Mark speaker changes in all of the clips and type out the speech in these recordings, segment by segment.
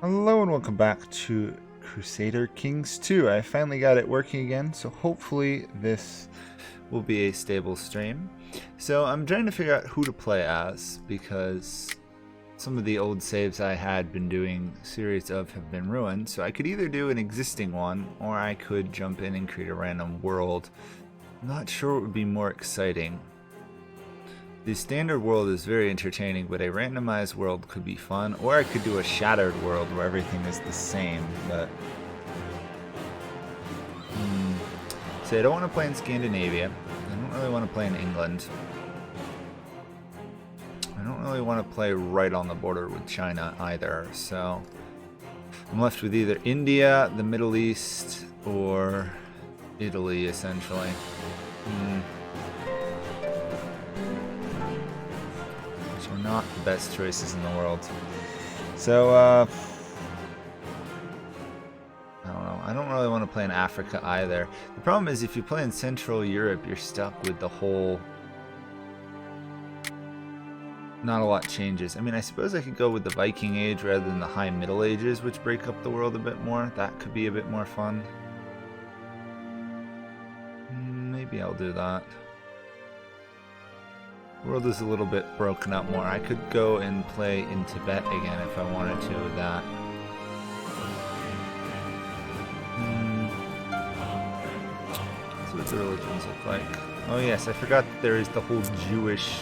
Speaker 1: Hello and welcome back to Crusader Kings 2. I finally got it working again, so hopefully this will be a stable stream. So I'm trying to figure out who to play as because some of the old saves I had been doing series of have been ruined, so I could either do an existing one or I could jump in and create a random world. I'm not sure what would be more exciting. The standard world is very entertaining, but a randomized world could be fun. Or I could do a shattered world where everything is the same, but... So I don't want to play in Scandinavia. I don't really want to play in England. I don't really want to play right on the border with China either, so... I'm left with either India, the Middle East, or Italy, essentially. Are not the best choices in the world. So, I don't know. I don't really want to play in Africa either. The problem is if you play in Central Europe, you're stuck with the whole... Not a lot changes. I mean, I suppose I could go with the Viking Age rather than the High Middle Ages, which break up the world a bit more. That could be a bit more fun. Maybe I'll do that. The world is a little bit broken up more. I could go and play in Tibet again if I wanted to with that. That's what the religions look like. Oh yes, I forgot that there is the whole Jewish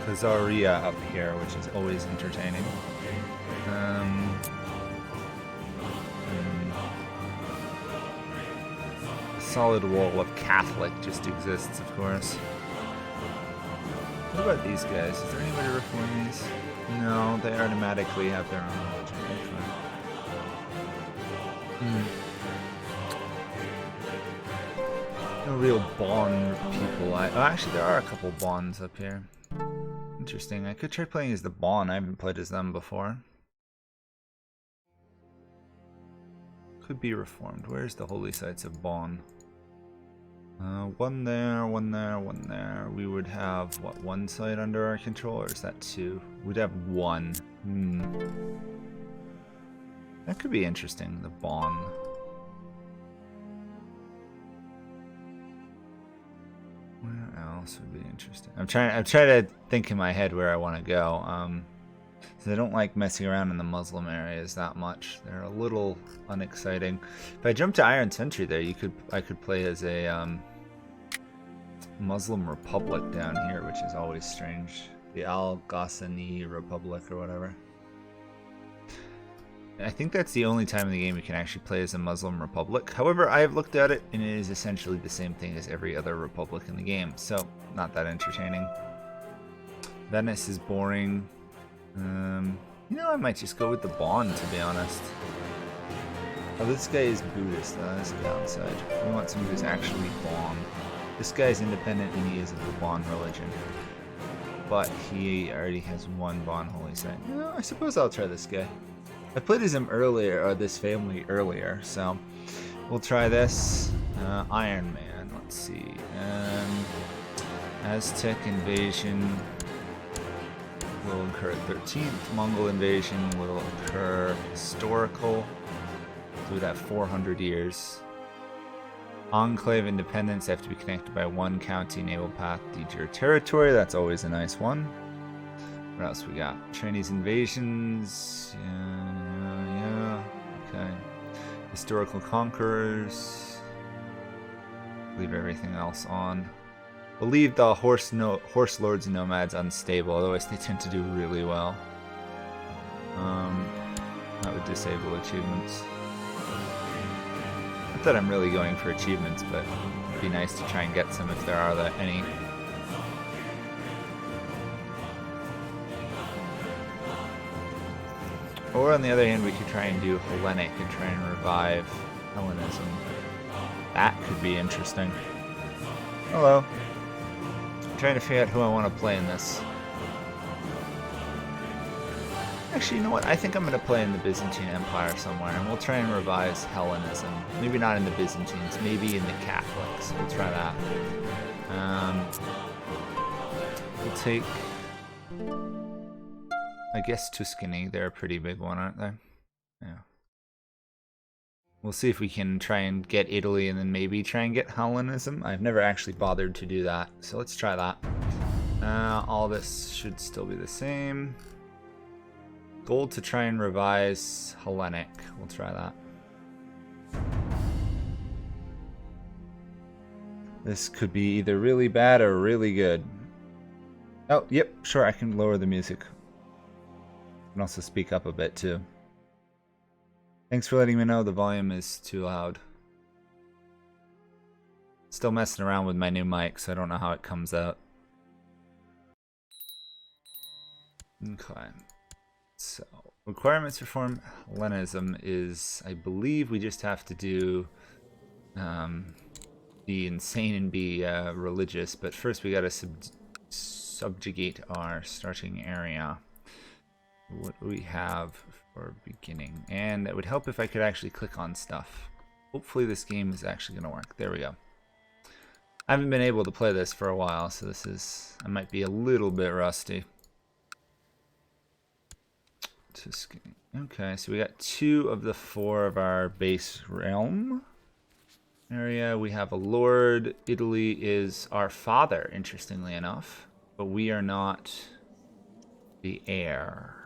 Speaker 1: Khazaria up here, which is always entertaining. A solid wall of Catholic just exists, of course. What about these guys? Is there anybody reform these? No, they automatically have their own religion. No real Bond people. Actually, there are a couple Bonds up here. Interesting. I could try playing as the Bond. I haven't played as them before. Could be reformed. Where's the holy sites of Bonn? One there, one there, one there. We would have, what, one site under our control, or is that two? We'd have one. That could be interesting, the Bonn. Where else would be interesting? I'm trying to think in my head where I want to go. So I don't like messing around in the Muslim areas that much. They're a little unexciting. If I jump to Iron Sentry there, I could play as a Muslim Republic down here, which is always strange. The Al Ghassani Republic or whatever. I think that's the only time in the game you can actually play as a Muslim Republic. However, I have looked at it, and it is essentially the same thing as every other Republic in the game, so not that entertaining. Venice is boring. You know, I might just go with the Bond, to be honest. Oh, this guy is Buddhist. That's the downside. We want somebody who's actually Bond. This guy's independent, and he is of the Bond religion. But he already has one Bond holy site. No, I suppose I'll try this guy. I played as him earlier, or this family earlier, so we'll try this. Iron Man, let's see. Aztec invasion will occur 13th. Mongol invasion will occur historical. So we'd have 400 years. Enclave independence have to be connected by one county naval path to your territory. That's always a nice one. What else we got? Chinese invasions. Yeah. Okay. Historical conquerors. Leave everything else on. We'll leave the horse lords and nomads unstable, otherwise they tend to do really well. That would disable achievements. Not that I'm really going for achievements, but it'd be nice to try and get some if there are any. Or on the other hand, we could try and do Hellenic and try and revive Hellenism. That could be interesting. Hello. I'm trying to figure out who I want to play in this. Actually, you know what? I think I'm going to play in the Byzantine Empire somewhere, and we'll try and revise Hellenism. Maybe not in the Byzantines, maybe in the Catholics. We'll try that. We'll take... I guess Tuscany, they're a pretty big one, aren't they? Yeah. We'll see if we can try and get Italy and then maybe try and get Hellenism. I've never actually bothered to do that, so let's try that. All this should still be the same. Goal to try and revise Hellenic. We'll try that. This could be either really bad or really good. Oh, yep, sure, I can lower the music. I can also speak up a bit too. Thanks for letting me know the volume is too loud. Still messing around with my new mic, so I don't know how it comes out. Okay. So, requirements to form Hellenism is, I believe we just have to do be insane and be religious, but first we gotta subjugate our starting area. What do we have for beginning? And it would help if I could actually click on stuff. Hopefully this game is actually gonna work. There we go. I haven't been able to play this for a while, so I might be a little bit rusty. Okay, so we got 2 of the 4 of our base realm area. We have a lord. Italy is our father, interestingly enough, but we are not the heir.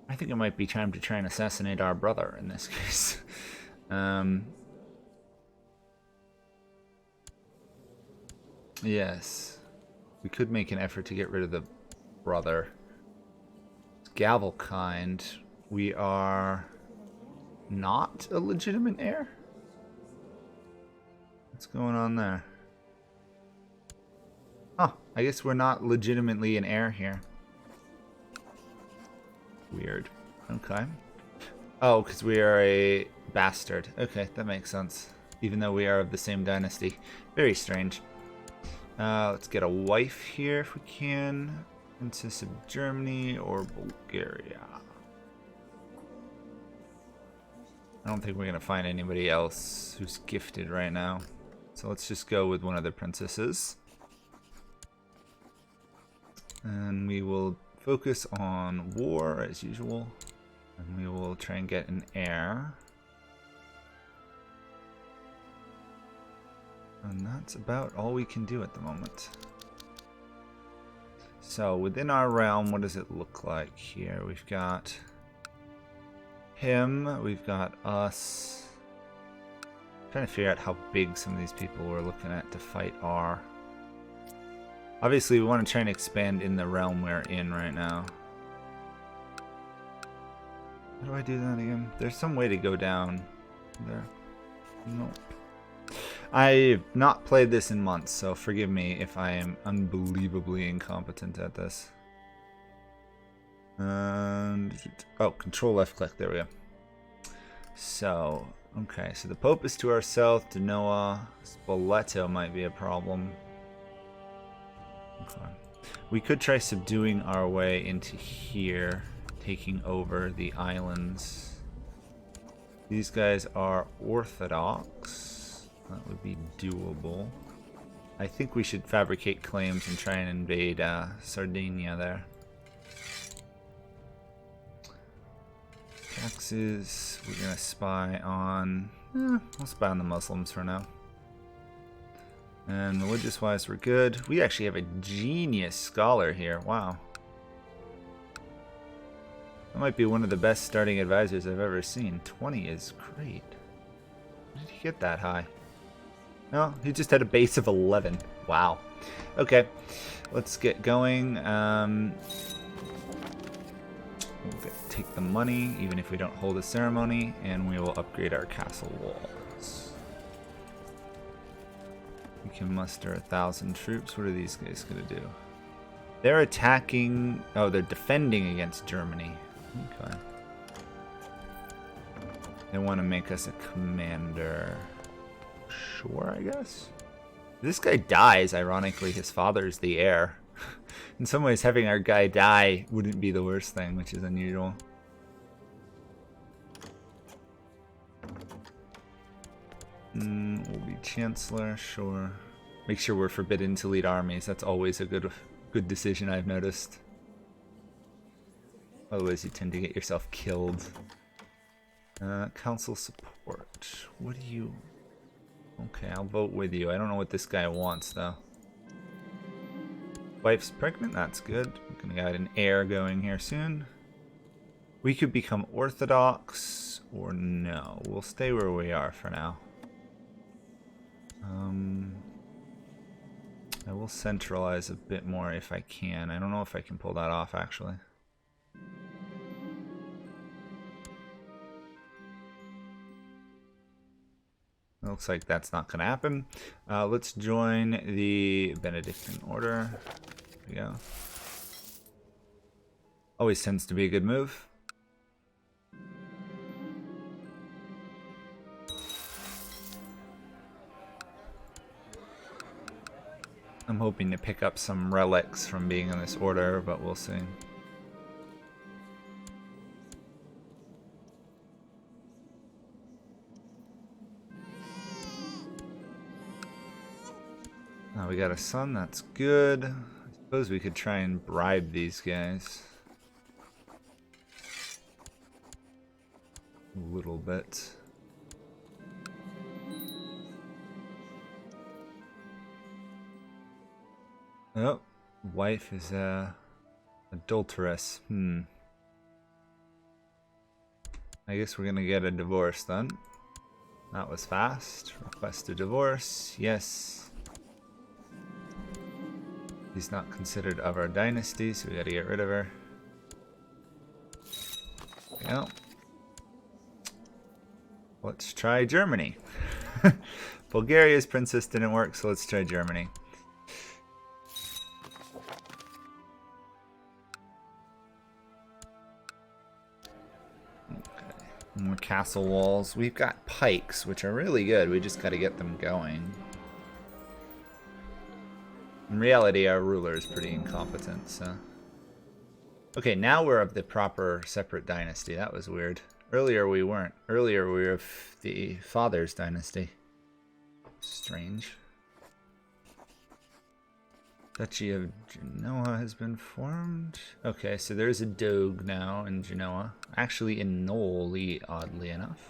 Speaker 1: I think it might be time to try and assassinate our brother in this case. Yes, we could make an effort to get rid of the brother. Gavelkind, we are not a legitimate heir? What's going on there? Oh, I guess we're not legitimately an heir here. Weird. Okay. Oh, because we are a bastard. Okay, that makes sense. Even though we are of the same dynasty. Very strange. Let's get a wife here if we can. Princess of Germany or Bulgaria. I don't think we're going to find anybody else who's gifted right now. So let's just go with one of the princesses. And we will focus on war as usual. And we will try and get an heir. And that's about all we can do at the moment. So within our realm, what does it look like here? We've got him, we've got us. I'm trying to figure out how big some of these people we're looking at to fight are. Obviously, we want to try and expand in the realm we're in right now. How do I do that again? There's some way to go down there. Nope. I've not played this in months, so forgive me if I am unbelievably incompetent at this. And oh, control left click, there we go. So, okay, so the Pope is to our south, Genoa, Spoleto might be a problem. Okay. We could try subduing our way into here, taking over the islands. These guys are Orthodox. That would be doable. I think we should fabricate claims and try and invade Sardinia there. Taxes, we're gonna spy on... we'll spy on the Muslims for now. And religious-wise, we're good. We actually have a genius scholar here. Wow. That might be one of the best starting advisors I've ever seen. 20 is great. How did he get that high? No, he just had a base of 11. Wow. Okay, let's get going. We'll take the money, even if we don't hold a ceremony, and we will upgrade our castle walls. We can muster 1,000 troops. What are these guys gonna do? They're attacking... oh, they're defending against Germany. Okay. They want to make us a commander. Sure, I guess. This guy dies, ironically. His father's the heir. In some ways, having our guy die wouldn't be the worst thing, which is unusual. We'll be Chancellor, sure. Make sure we're forbidden to lead armies. That's always a good decision, I've noticed. Otherwise you tend to get yourself killed. Council support. What do you... Okay, I'll vote with you. I don't know what this guy wants, though. Wife's pregnant? That's good. We're gonna get an heir going here soon. We could become Orthodox, or no. We'll stay where we are for now. I will centralize a bit more if I can. I don't know if I can pull that off, actually. Looks like that's not going to happen. Let's join the Benedictine Order. There we go. Always tends to be a good move. I'm hoping to pick up some relics from being in this order, but we'll see. We got a son, that's good. I suppose we could try and bribe these guys. A little bit. Oh, wife is adulteress. I guess we're gonna get a divorce then. That was fast. Request a divorce. Yes. She's not considered of our dynasty, so we gotta get rid of her. There we go. Let's try Germany. Bulgaria's princess didn't work, so let's try Germany. Okay. More castle walls. We've got pikes, which are really good. We just gotta get them going. In reality, our ruler is pretty incompetent, so... Okay, now we're of the proper separate dynasty. That was weird. Earlier we weren't. Earlier we were of the father's dynasty. Strange. Duchy of Genoa has been formed. Okay, so there's a Doge now in Genoa. Actually in Noli, oddly enough.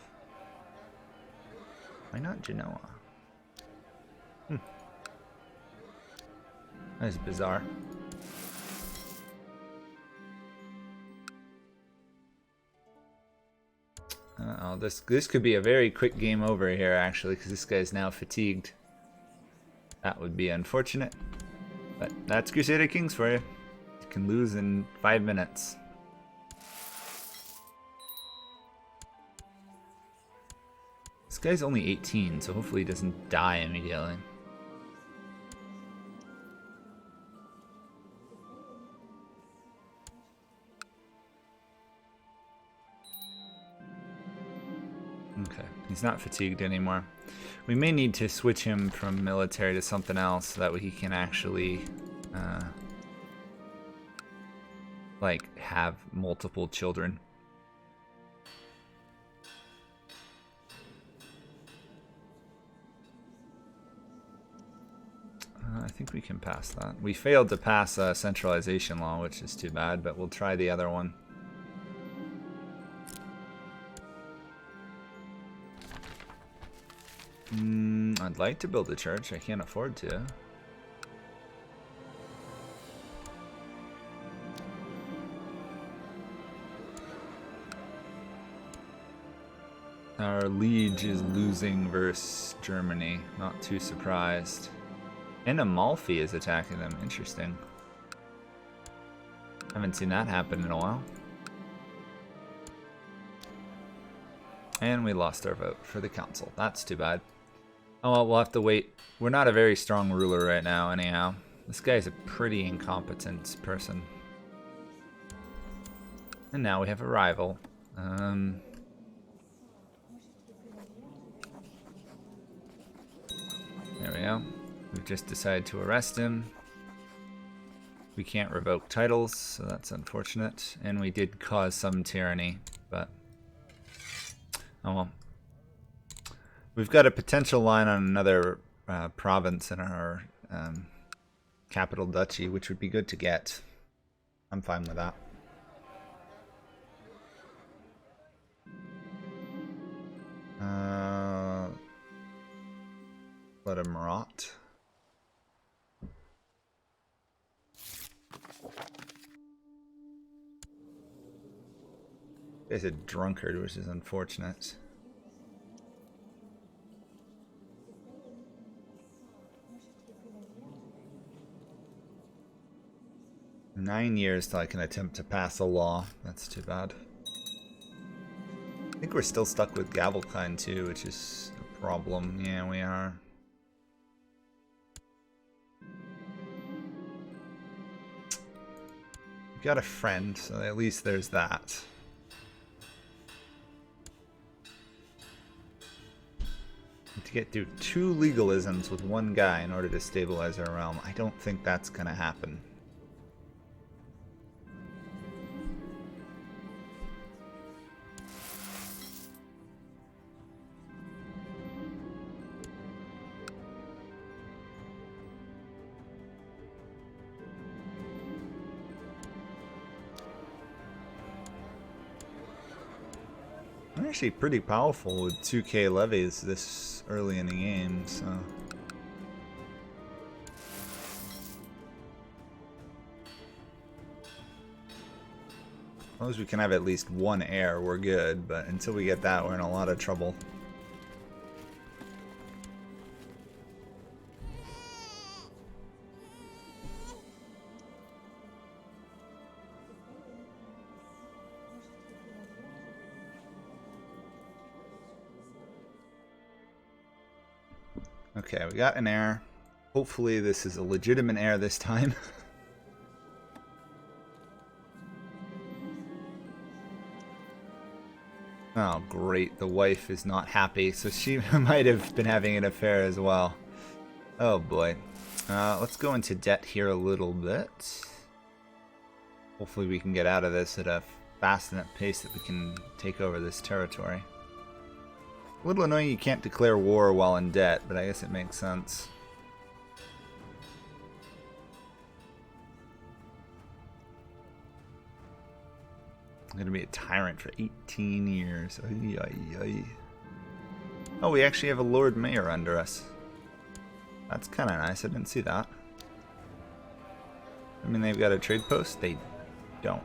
Speaker 1: Why not Genoa? That's bizarre. Uh-oh, this could be a very quick game over here, actually, because this guy's now fatigued. That would be unfortunate. But that's Crusader Kings for you. You can lose in 5 minutes. This guy's only 18, so hopefully he doesn't die immediately. Okay, he's not fatigued anymore. We may need to switch him from military to something else so that way he can actually like have multiple children. I think we can pass that. We failed to pass a centralization law, which is too bad, but we'll try the other one. I'd like to build a church. I can't afford to. Our liege is losing versus Germany. Not too surprised. And Amalfi is attacking them. Interesting. Haven't seen that happen in a while. And we lost our vote for the council. That's too bad. Oh well, we'll have to wait. We're not a very strong ruler right now, anyhow. This guy's a pretty incompetent person. And now we have a rival. There we go. We've just decided to arrest him. We can't revoke titles, so that's unfortunate. And we did cause some tyranny, but... oh well. We've got a potential line on another province in our capital duchy, which would be good to get. I'm fine with that. Let him rot. He's a drunkard, which is unfortunate. Nine years till I can attempt to pass a law. That's too bad. I think we're still stuck with Gavelkind too, which is a problem. Yeah, we are. We've got a friend, so at least there's that. To get through 2 legalisms with 1 guy in order to stabilize our realm. I don't think that's gonna happen. I'm actually pretty powerful with 2k levies this early in the game, so... As long as we can have at least 1 heir, we're good, but until we get that, we're in a lot of trouble. Okay, we got an heir. Hopefully this is a legitimate heir this time. Oh, great. The wife is not happy, so she might have been having an affair as well. Oh, boy. Let's go into debt here a little bit. Hopefully we can get out of this at a fast enough pace that we can take over this territory. A little annoying you can't declare war while in debt, but I guess it makes sense. I'm gonna be a tyrant for 18 years. Oy, oy, oy. Oh, we actually have a Lord Mayor under us. That's kind of nice. I didn't see that. I mean, they've got a trade post? They don't.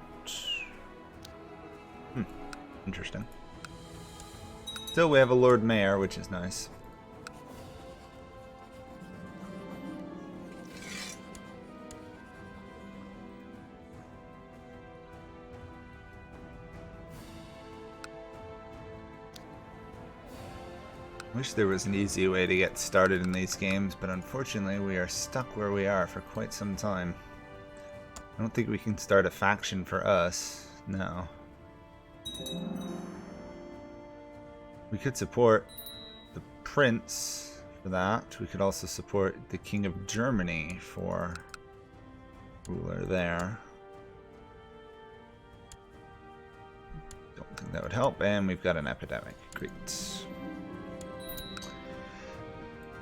Speaker 1: Interesting. Still, we have a Lord Mayor, which is nice. Wish there was an easy way to get started in these games, but unfortunately we are stuck where we are for quite some time. I don't think we can start a faction for us. No. We could support the Prince for that. We could also support the King of Germany for ruler there. Don't think that would help. And we've got an epidemic. Great.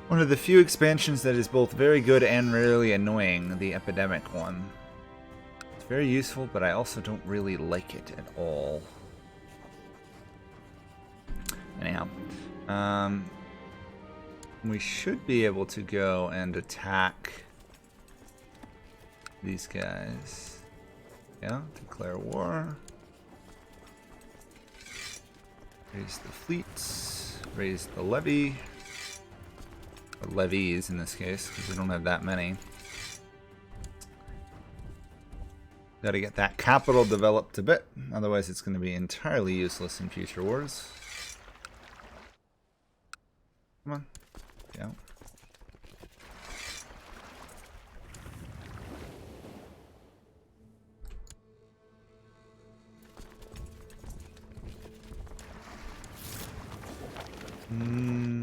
Speaker 1: One of the few expansions that is both very good and really annoying, the epidemic one. It's very useful, but I also don't really like it at all. Anyhow, we should be able to go and attack these guys. Yeah, declare war. Raise the fleets. Raise the levy. Or levies in this case, because we don't have that many. Got to get that capital developed a bit, otherwise it's going to be entirely useless in future wars. Come on. Yeah.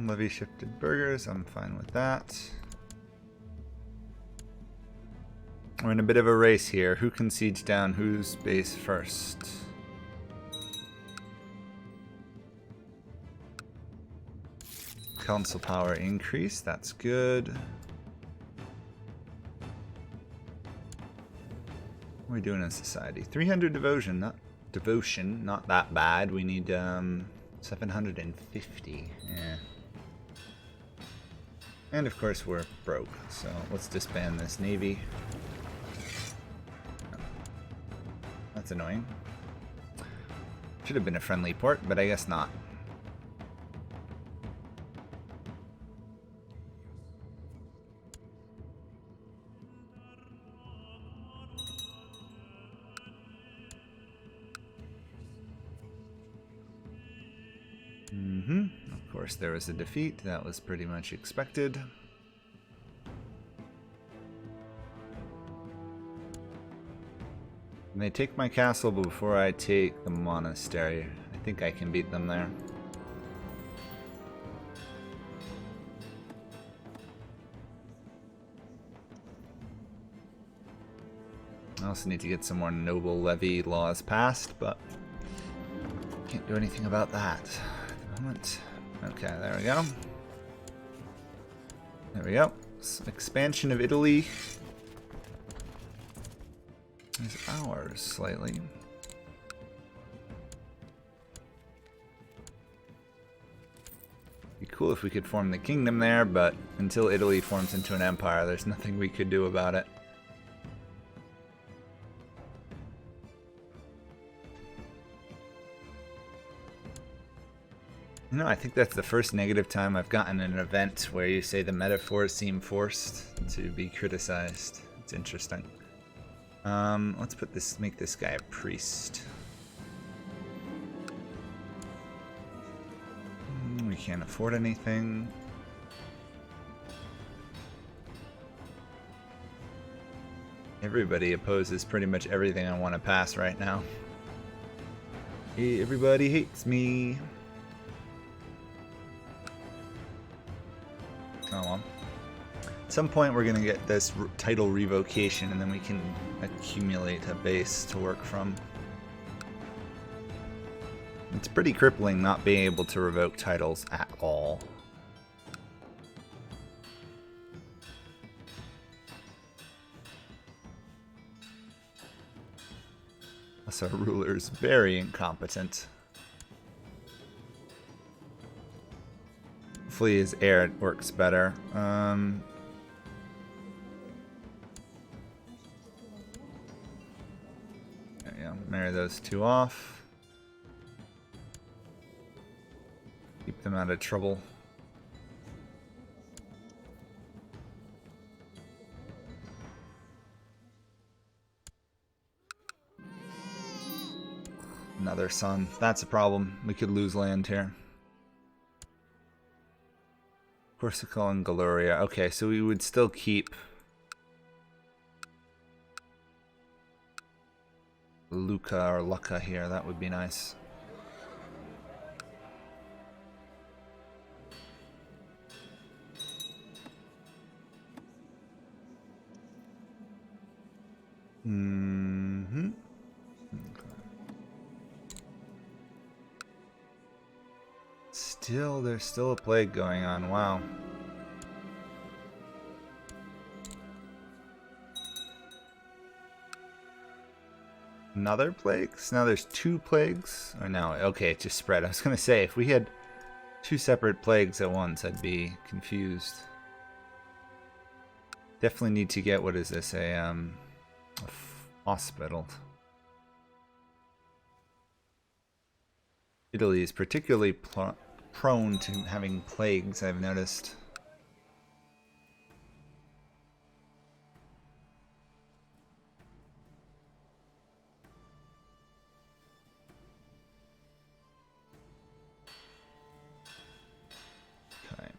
Speaker 1: Levy shifted burgers, I'm fine with that. We're in a bit of a race here. Who can siege down whose base first? Council power increase, that's good. What are we doing in society? 300 devotion, not that bad. We need 750. Yeah. And of course we're broke, so let's disband this navy. That's annoying. Should have been a friendly port, but I guess not. Of course there was a defeat. That was pretty much expected. And they take my castle, but before I take the monastery, I think I can beat them there. I also need to get some more noble levy laws passed, but can't do anything about that at the moment. Okay, there we go. There we go. Expansion of Italy is ours slightly. Be cool if we could form the kingdom there, but until Italy forms into an empire, there's nothing we could do about it. You know, I think that's the first negative time I've gotten an event where you say the metaphors seem forced to be criticized. It's interesting. Let's put this, make this guy a priest. We can't afford anything. Everybody opposes pretty much everything I want to pass right now. Hey, everybody hates me. Oh well. At some point we're gonna get this title revocation and then we can accumulate a base to work from. It's pretty crippling not being able to revoke titles at all. Plus our ruler's very incompetent. Hopefully his heir works better. There we go. Marry those two off. Keep them out of trouble. Another son. That's a problem. We could lose land here. Corsica and Galoria. Okay, so we would still keep Lucca or Lucca here. That would be nice. Mm-hmm. Still, there's still a plague going on. Wow. Another plague? So now there's two plagues? Or no, okay, it just spread. I was gonna say, if we had two separate plagues at once, I'd be confused. Definitely need to get, what is this, a hospital. Italy is particularly prone to having plagues, I've noticed. Okay,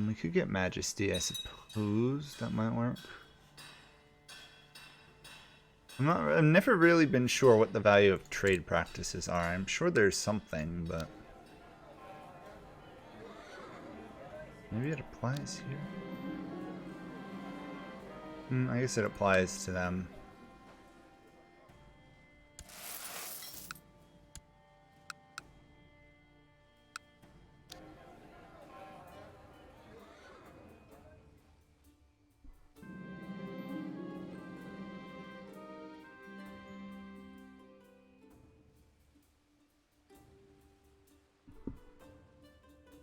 Speaker 1: we could get Majesty, I suppose. That might work. I've never really been sure what the value of trade practices are. I'm sure there's something, but maybe it applies here. I guess it applies to them.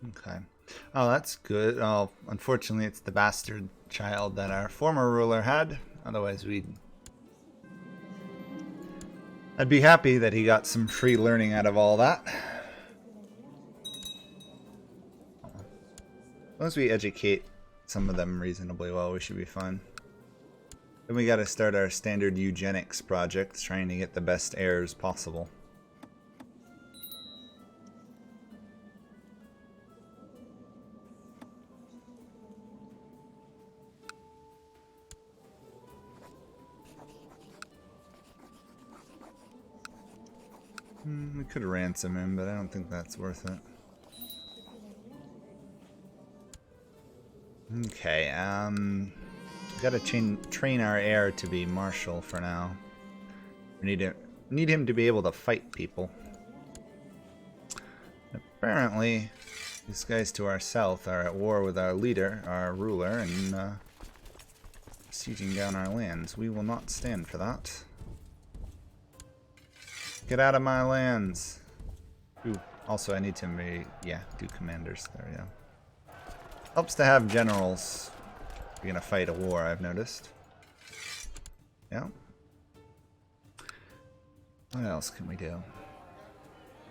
Speaker 1: Okay. Oh, that's good. Oh, unfortunately, it's the bastard child that our former ruler had. Otherwise, I'd be happy that he got some free learning out of all that. As long as we educate some of them reasonably well, we should be fine. Then we gotta start our standard eugenics project, trying to get the best heirs possible. We could ransom him, but I don't think that's worth it. Okay, gotta train our heir to be martial for now. We need him to be able to fight people. Apparently, these guys to our south are at war with our leader, our ruler, and sieging down our lands. We will not stand for that. Get out of my lands! Ooh, also I need to do commanders there, yeah. Helps to have generals if you're gonna fight a war, I've noticed. Yeah. What else can we do?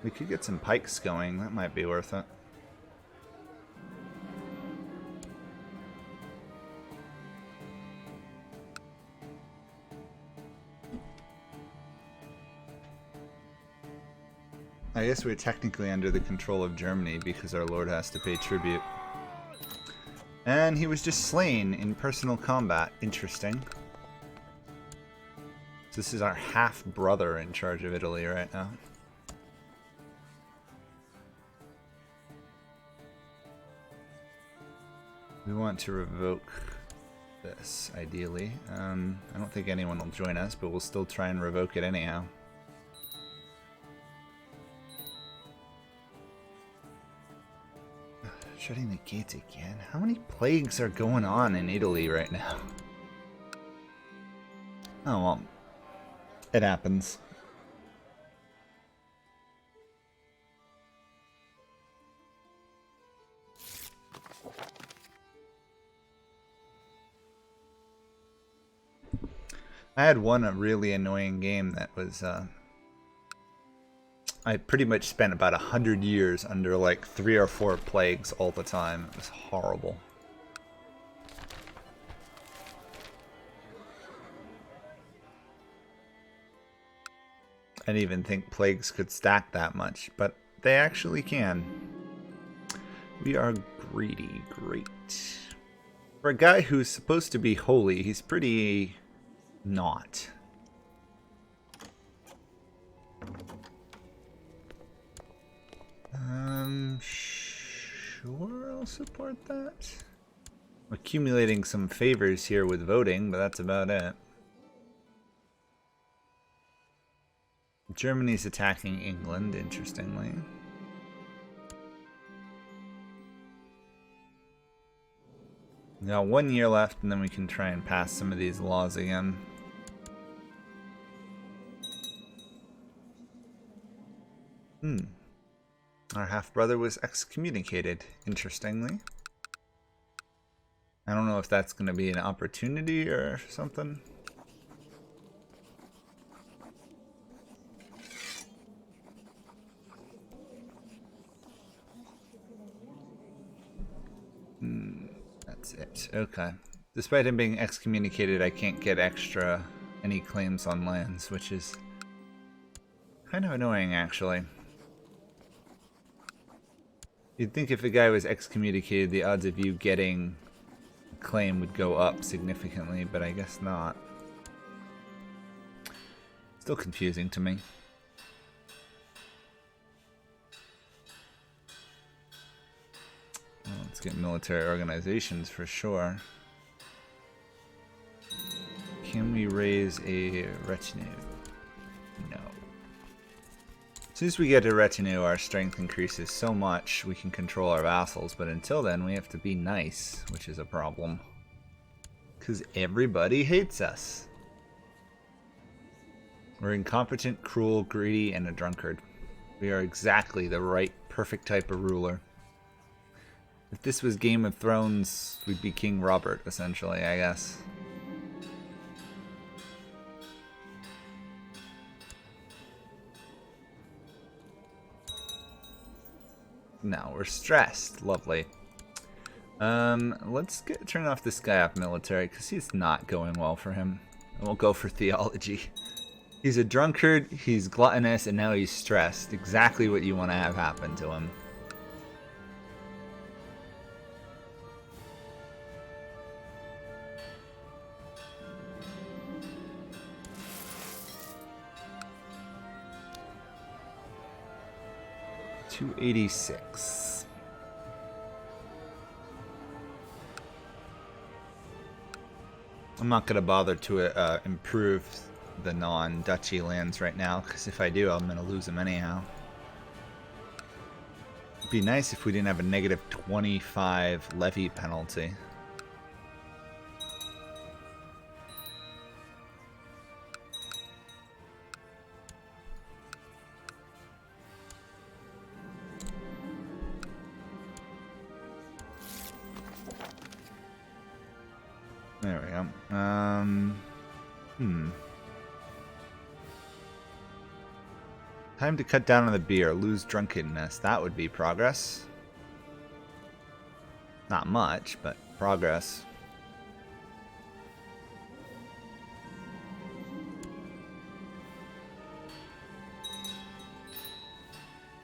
Speaker 1: We could get some pikes going, that might be worth it. I guess we're technically under the control of Germany because our lord has to pay tribute. And he was just slain in personal combat. Interesting. So this is our half-brother in charge of Italy right now. We want to revoke this, ideally. I don't think anyone will join us, but we'll still try and revoke it anyhow. Shutting the gates again? How many plagues are going on in Italy right now? Oh well. It happens. I had one really annoying game that was I pretty much spent about 100 years under like 3 or 4 plagues all the time. It was horrible. I didn't even think plagues could stack that much, but they actually can. We are greedy. Great. For a guy who's supposed to be holy, he's pretty not. Sure, I'll support that. I'm accumulating some favors here with voting, but that's about it. Germany's attacking England, interestingly. We got 1 year left, and then we can try and pass some of these laws again. Our half-brother was excommunicated, interestingly. I don't know if that's going to be an opportunity or something. That's it. Okay. Despite him being excommunicated, I can't get any claims on lands, which is kind of annoying, actually. You'd think if a guy was excommunicated, the odds of you getting a claim would go up significantly, but I guess not. Still confusing to me. Well, let's get military organizations for sure. Can we raise a retinue? No. As soon as we get a retinue, our strength increases so much we can control our vassals, but until then we have to be nice, which is a problem. Because everybody hates us. We're incompetent, cruel, greedy, and a drunkard. We are exactly the right, perfect type of ruler. If this was Game of Thrones, we'd be King Robert, essentially, I guess. Now we're stressed. Lovely. Let's turn off this guy off military, because he's not going well for him. And we'll go for theology. He's a drunkard, he's gluttonous, and now he's stressed. Exactly what you want to have happen to him. $286. I'm not going to bother to improve the non-duchy lands right now, because if I do, I'm going to lose them anyhow. It'd be nice if we didn't have a negative 25 levy penalty. There we go. Time to cut down on the beer. Lose drunkenness. That would be progress. Not much, but progress.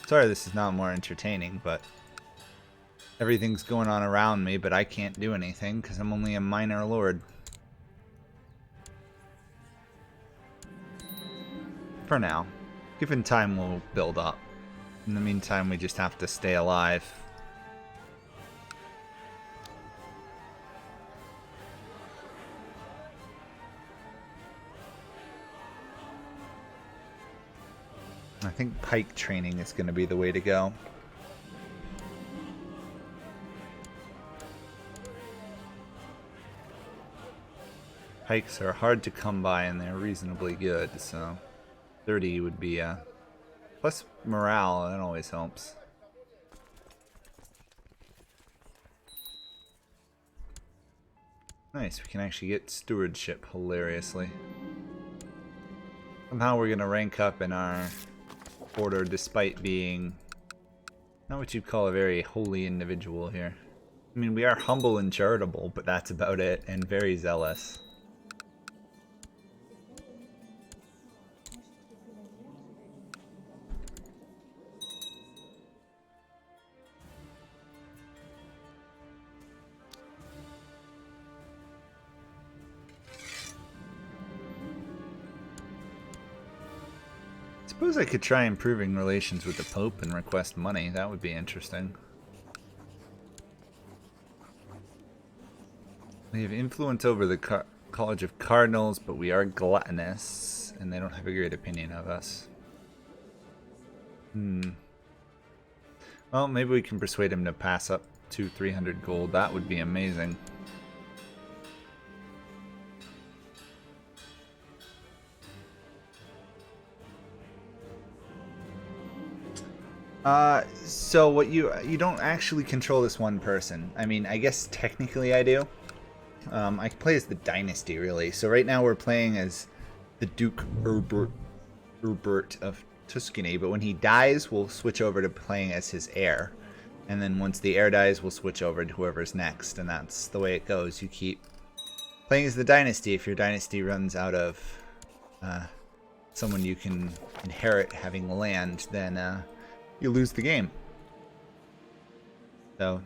Speaker 1: Sorry this is not more entertaining, but everything's going on around me, but I can't do anything because I'm only a minor lord. For now. Given time, we'll build up. In the meantime, we just have to stay alive. I think pike training is going to be the way to go. Pikes are hard to come by and they're reasonably good, so 30 would be plus morale, that always helps. Nice, we can actually get stewardship hilariously. Somehow we're gonna rank up in our order despite being not what you'd call a very holy individual here. I mean, we are humble and charitable, but that's about it, and very zealous. Suppose I could try improving relations with the Pope and request money. That would be interesting. We have influence over the College of Cardinals, but we are gluttonous, and they don't have a great opinion of us. Well, maybe we can persuade him to pass up to 300 gold. That would be amazing. So what you don't actually control this one person. I mean, I guess technically I do. I play as the dynasty, really. So right now we're playing as the Duke Herbert of Tuscany, but when he dies, we'll switch over to playing as his heir. And then once the heir dies, we'll switch over to whoever's next, and that's the way it goes. You keep playing as the dynasty. If your dynasty runs out of someone you can inherit having land, then you lose the game. So,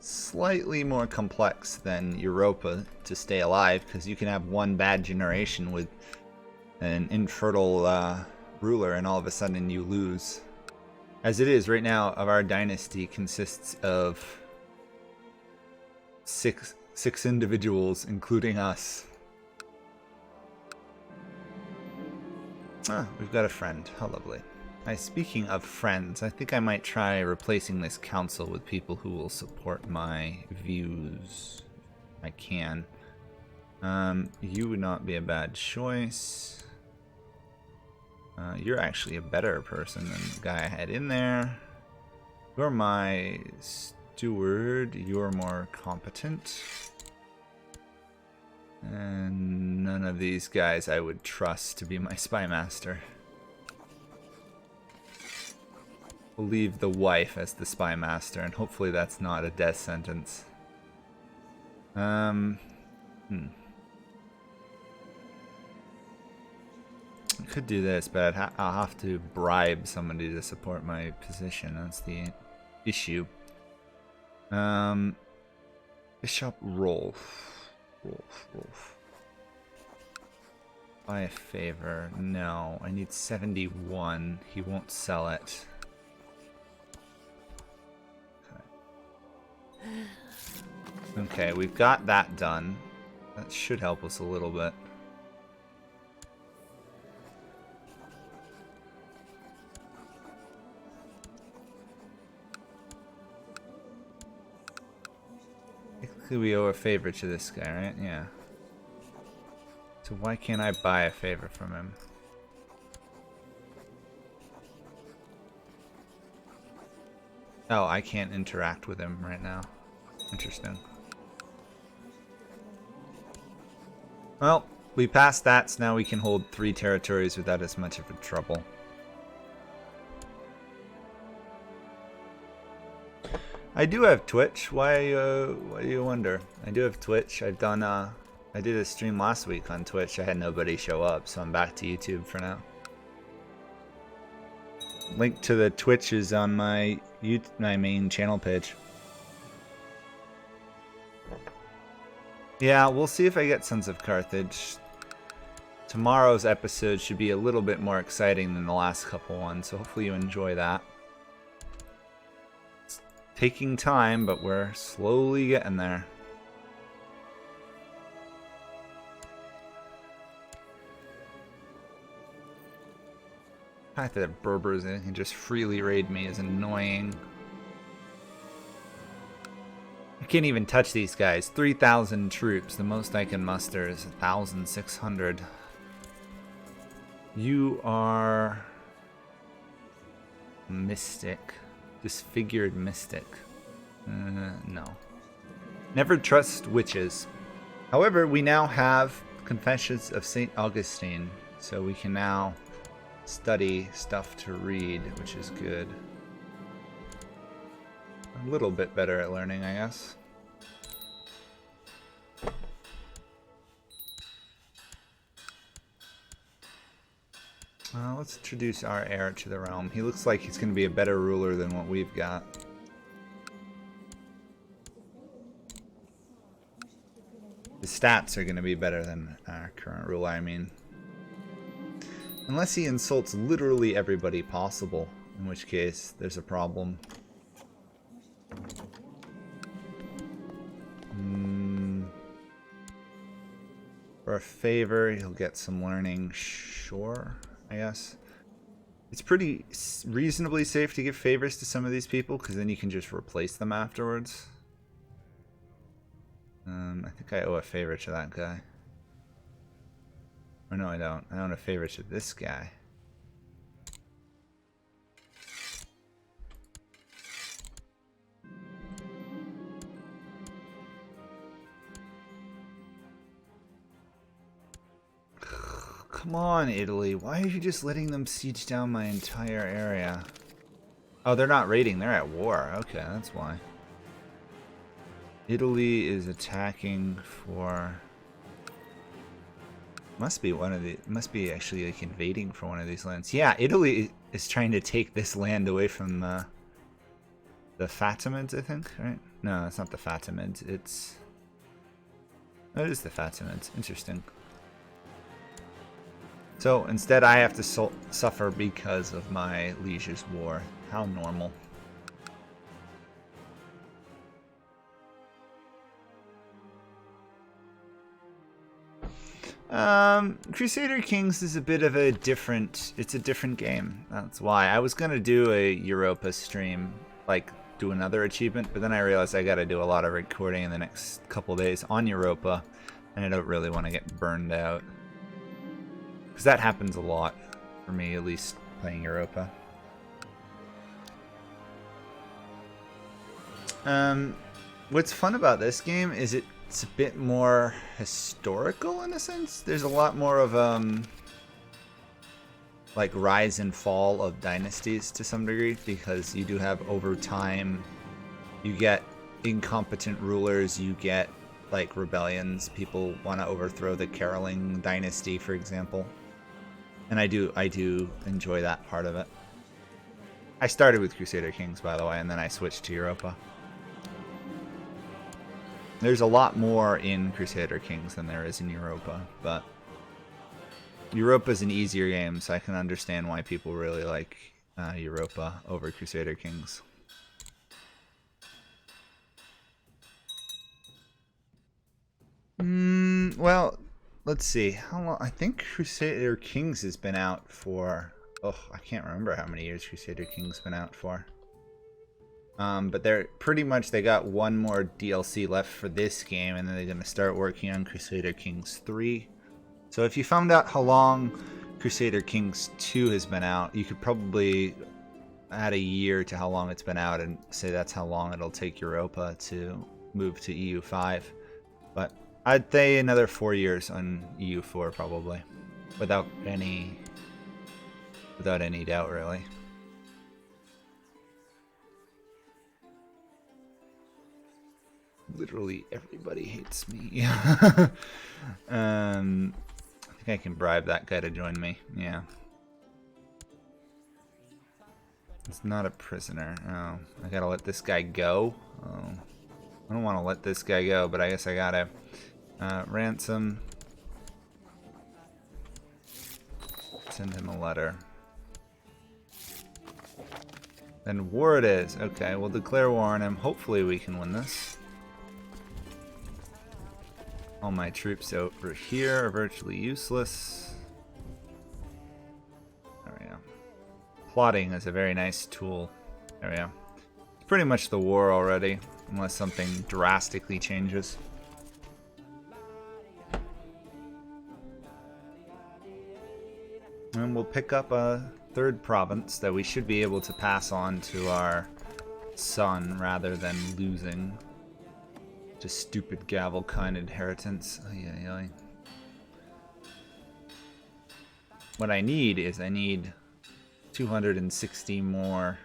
Speaker 1: slightly more complex than Europa to stay alive, because you can have one bad generation with an infertile ruler, and all of a sudden you lose. As it is right now, of our dynasty consists of six individuals, including us. Ah, we've got a friend. How lovely. Speaking of friends, I think I might try replacing this council with people who will support my views. I can. You would not be a bad choice. You're actually a better person than the guy I had in there. You're my Steward, you're more competent. And none of these guys I would trust to be my spy master. We'll leave the wife as the spy master, and hopefully that's not a death sentence. I could do this, but I'll have to bribe somebody to support my position. That's the issue. Bishop Rolf. Buy a favor. No, I need 71. He won't sell it. Okay, we've got that done. That should help us a little bit. Technically we owe a favor to this guy, right? Yeah. So why can't I buy a favor from him? Oh, I can't interact with him right now. Interesting. Well, we passed that, so now we can hold 3 territories without as much of a trouble. I do have Twitch. Why do you wonder? I do have Twitch. I've done I did a stream last week on Twitch. I had nobody show up, so I'm back to YouTube for now. Link to the Twitch is on my main channel page. Yeah, we'll see if I get Sons of Carthage. Tomorrow's episode should be a little bit more exciting than the last couple ones, so hopefully you enjoy that. It's taking time, but we're slowly getting there. The fact that Berbers can just freely raid me is annoying. I can't even touch these guys. 3,000 troops. The most I can muster is 1,600. You are... Mystic. Disfigured Mystic. No. Never trust witches. However, we now have Confessions of St. Augustine, so we can now study stuff to read, which is good. A little bit better at learning, I guess. Let's introduce our heir to the realm. He looks like he's going to be a better ruler than what we've got. His stats are going to be better than our current ruler, I mean. Unless he insults literally everybody possible, in which case there's a problem. For a favor, he'll get some learning, sure, I guess. It's pretty reasonably safe to give favors to some of these people, because then you can just replace them afterwards. I think I owe a favor to that guy. Oh no, I don't. I owe a favor to this guy. Come on, Italy. Why are you just letting them siege down my entire area? Oh, they're not raiding. They're at war. Okay, that's why. Italy is attacking for... Must be one of the... Must be actually like invading for one of these lands. Yeah, Italy is trying to take this land away from the Fatimids, I think, right? No, it's not the Fatimids. It's... Oh, it is the Fatimids. Interesting. So instead I have to suffer because of my liege's war. How normal. Crusader Kings is a bit of a different, it's a different game. That's why. I was gonna do a Europa stream, like do another achievement, but then I realized I gotta do a lot of recording in the next couple days on Europa, and I don't really want to get burned out. Because that happens a lot, for me at least, playing Europa. What's fun about this game is it's a bit more historical in a sense. There's a lot more of like rise and fall of dynasties to some degree, because you do have over time, you get incompetent rulers, you get like rebellions. People want to overthrow the Caroling dynasty, for example, and I do enjoy that part of it. I started with Crusader Kings, by the way, and then I switched to Europa. There's a lot more in Crusader Kings than there is in Europa, but Europa is an easier game, so I can understand why people really like Europa over Crusader Kings. Well, let's see. How long? I think Crusader Kings has been out for... Oh, I can't remember how many years Crusader Kings been out for. But they're pretty much, they got one more DLC left for this game, and then they're going to start working on Crusader Kings 3. So if you found out how long Crusader Kings 2 has been out, you could probably add a year to how long it's been out and say that's how long it'll take Europa to move to EU5. But I'd say another 4 years on EU4 probably, without any doubt, really. Literally everybody hates me. I think I can bribe that guy to join me. Yeah. He's not a prisoner. Oh, I gotta let this guy go. Oh, I don't want to let this guy go, but I guess I gotta ransom. Send him a letter. Then war it is. Okay, we'll declare war on him. Hopefully we can win this. All my troops over here are virtually useless. There we go. Plotting is a very nice tool. There we go. It's pretty much the war already, unless something drastically changes. And we'll pick up a third province that we should be able to pass on to our son rather than losing. Just stupid gavel kind inheritance. Ay, ay, ay. What I need is 260 more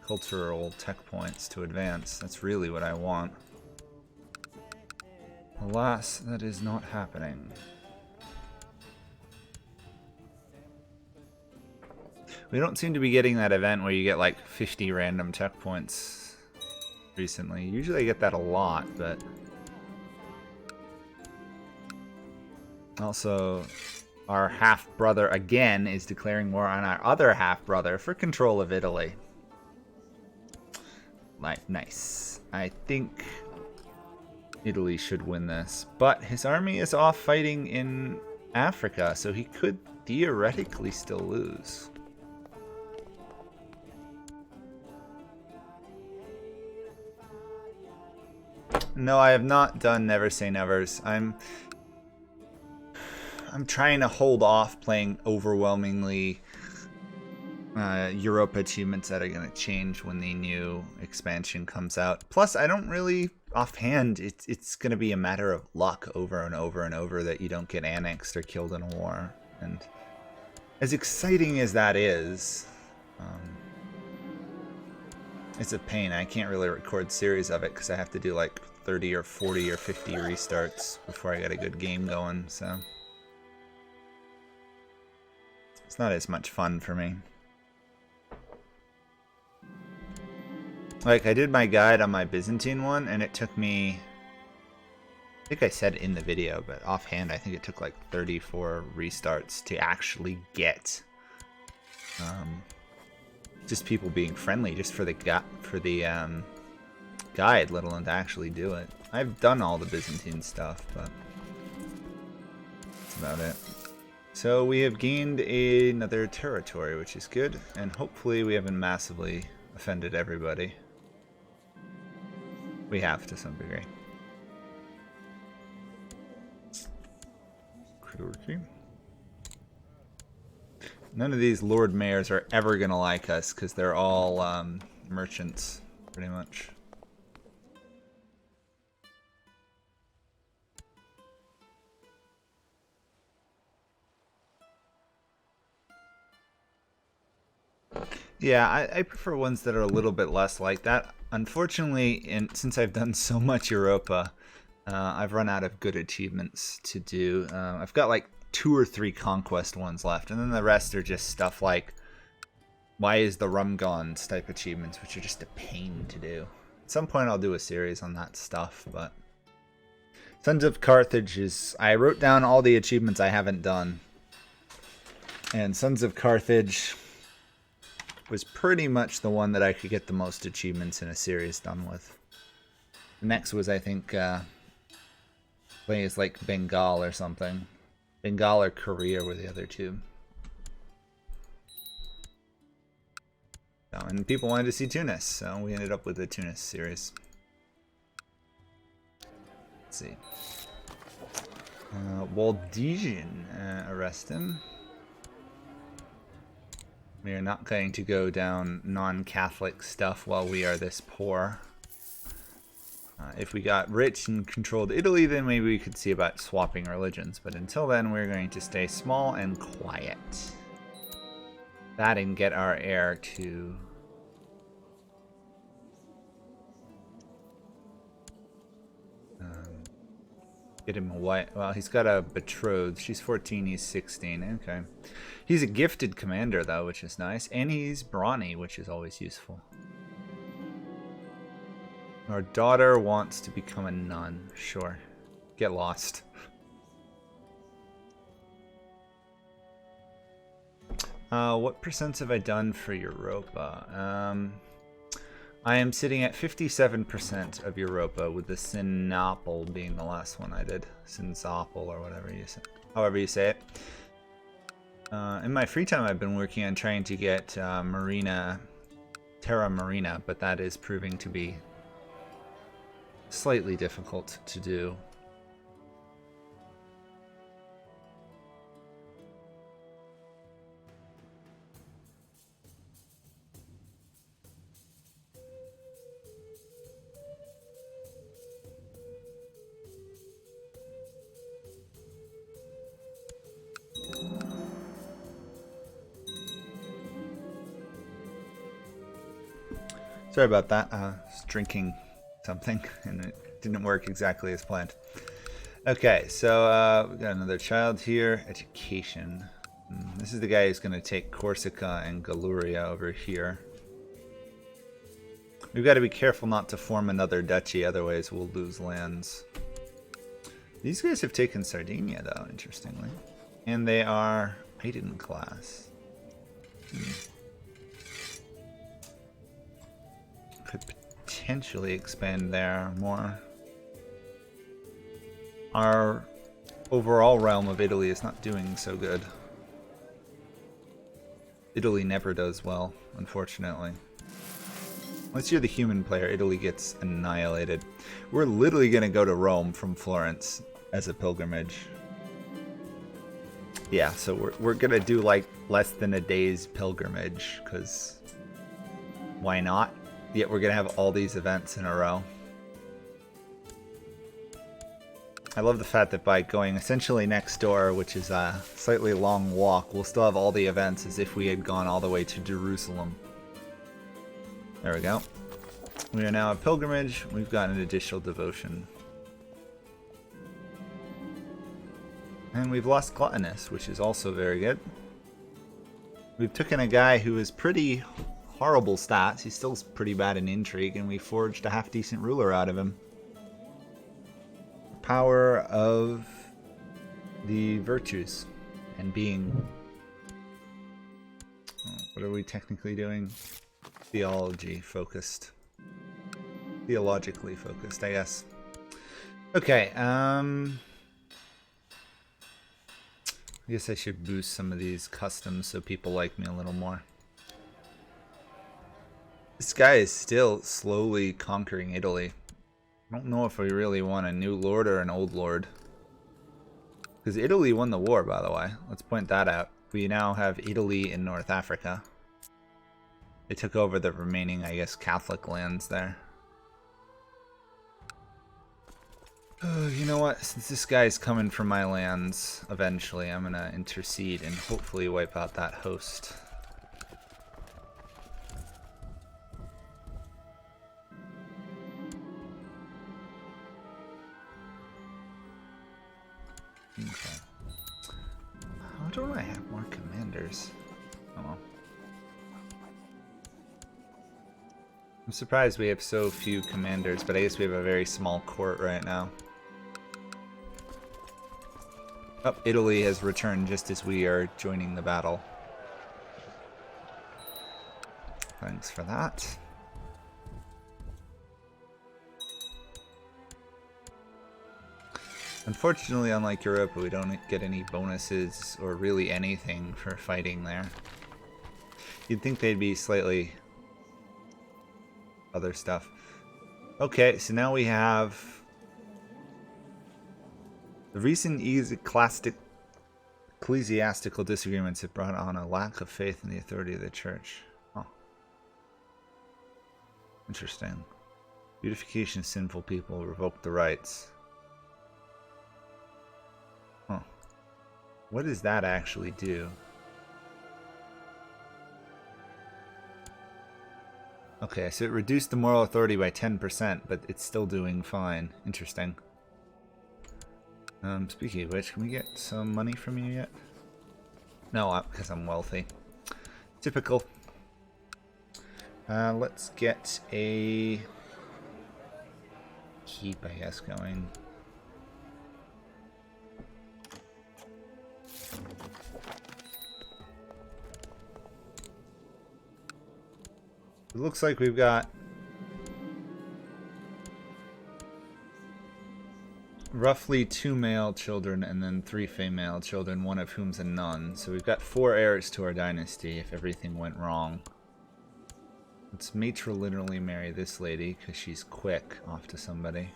Speaker 1: cultural tech points to advance. That's really what I want. Alas, that is not happening. We don't seem to be getting that event where you get like 50 random tech points recently. Usually I get that a lot, but... Also, our half-brother again is declaring war on our other half-brother for control of Italy. Like, nice. I think Italy should win this. But his army is off fighting in Africa, so he could theoretically still lose. No, I have not done Never Say Nevers. I'm trying to hold off playing overwhelmingly Europa achievements that are going to change when the new expansion comes out. Plus, I don't really, offhand, it's going to be a matter of luck over and over and over that you don't get annexed or killed in a war. And as exciting as that is, it's a pain. I can't really record series of it because I have to do like 30 or 40 or 50 restarts before I get a good game going, so it's not as much fun for me. Like, I did my guide on my Byzantine one, and it took me, I think I said in the video, but offhand I think it took like 34 restarts to actually get just people being friendly just for the guide, let alone to actually do it. I've done all the Byzantine stuff, but that's about it. So we have gained another territory, which is good, and hopefully we haven't massively offended everybody. We have to some degree. None of these Lord Mayors are ever gonna like us because they're all merchants, pretty much. Yeah, I prefer ones that are a little bit less like that. Unfortunately, since I've done so much Europa, I've run out of good achievements to do. I've got like 2 or 3 conquest ones left, and then the rest are just stuff like, why is the rum gone type achievements, which are just a pain to do. At some point I'll do a series on that stuff, but Sons of Carthage is... I wrote down all the achievements I haven't done, and Sons of Carthage was pretty much the one that I could get the most achievements in a series done with. The next was, I think, playing as like Bengal or something. Bengal or Korea were the other two. So, and people wanted to see Tunis, so we ended up with the Tunis series. Let's see. Waldensian, arrest him. We are not going to go down non-Catholic stuff while we are this poor. If we got rich and controlled Italy, then maybe we could see about swapping religions. But until then, we're going to stay small and quiet. That and get our heir to... get him a wife. Well, he's got a betrothed. She's 14, he's 16. Okay. He's a gifted commander, though, which is nice. And he's brawny, which is always useful. Our daughter wants to become a nun. Sure. Get lost. What percents have I done for Europa? I am sitting at 57% of Europa, with the Sinopol being the last one I did. Sinopol, or whatever you say, however you say it. In my free time, I've been working on trying to get Terra Marina, but that is proving to be slightly difficult to do. Sorry about that. I was drinking something and it didn't work exactly as planned. Okay, so we got another child here. Education. This is the guy who's going to take Corsica and Galuria over here. We've got to be careful not to form another duchy, otherwise we'll lose lands. These guys have taken Sardinia, though, interestingly. And they are Haydn class. Could potentially expand there more. Our overall realm of Italy is not doing so good. Italy never does well, unfortunately. Unless you're the human player, Italy gets annihilated. We're literally going to go to Rome from Florence as a pilgrimage. Yeah, so we're going to do like less than a day's pilgrimage, because why not? Yet we're going to have all these events in a row. I love the fact that by going essentially next door, which is a slightly long walk, we'll still have all the events as if we had gone all the way to Jerusalem. There we go. We are now a pilgrimage. We've got an additional devotion. And we've lost Gluttonous, which is also very good. We've taken a guy who is pretty horrible stats. He's still pretty bad in intrigue, and we forged a half-decent ruler out of him. Power of the virtues and being... what are we technically doing? Theologically focused, I guess. Okay, I guess I should boost some of these customs so people like me a little more. This guy is still slowly conquering Italy. I don't know if we really want a new lord or an old lord. Because Italy won the war, by the way. Let's point that out. We now have Italy in North Africa. They took over the remaining, I guess, Catholic lands there. You know what? Since this guy's coming for my lands, eventually I'm going to intercede and hopefully wipe out that host. Okay. How don't I have more commanders? Oh well. I'm surprised we have so few commanders, but I guess we have a very small court right now. Oh, Italy has returned just as we are joining the battle. Thanks for that. Unfortunately, unlike Europe, we don't get any bonuses or really anything for fighting there. You'd think they'd be slightly other stuff. Okay, so now we have the recent ecclesiastical disagreements have brought on a lack of faith in the authority of the church. Oh. Interesting. Beautification of sinful people, revoke the rights. Huh. What does that actually do? Okay, so it reduced the moral authority by 10%, but it's still doing fine. Interesting. Speaking of which, can we get some money from you yet? No, because I'm wealthy. Typical. Let's get a keep, I guess, going. It looks like we've got roughly 2 male children and then 3 female children, one of whom's a nun. So we've got 4 heirs to our dynasty if everything went wrong. Let's matrilineally marry this lady because she's quick off to somebody.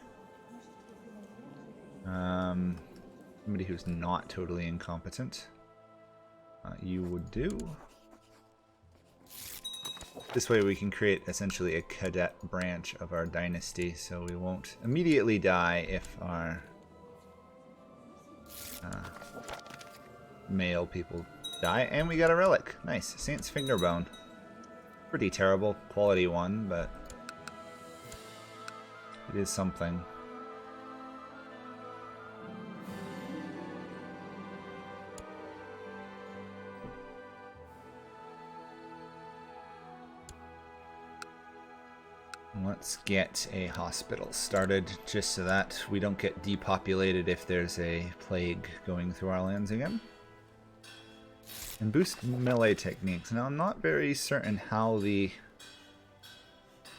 Speaker 1: Somebody who's not totally incompetent. You would do. This way we can create essentially a cadet branch of our dynasty, so we won't immediately die if our male people die. And we got a relic. Nice. Saint's Fingerbone. Pretty terrible quality one, but it is something. Let's get a hospital started just so that we don't get depopulated if there's a plague going through our lands again. And boost melee techniques. Now I'm not very certain how because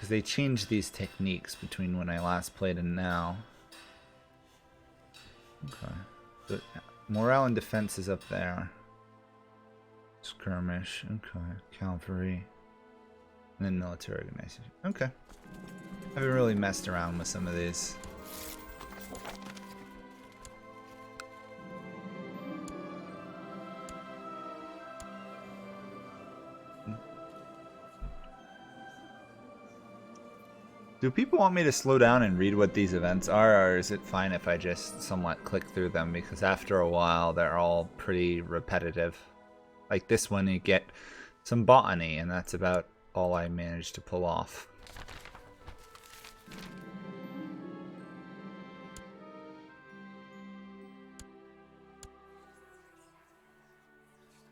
Speaker 1: they changed these techniques between when I last played and now. Okay. But morale and defense is up there. Skirmish. Okay. Cavalry. And then military organization. Okay. I haven't really messed around with some of these. Do people want me to slow down and read what these events are, or is it fine if I just somewhat click through them? Because after a while, they're all pretty repetitive. Like this one, you get some botany, and that's about all I managed to pull off.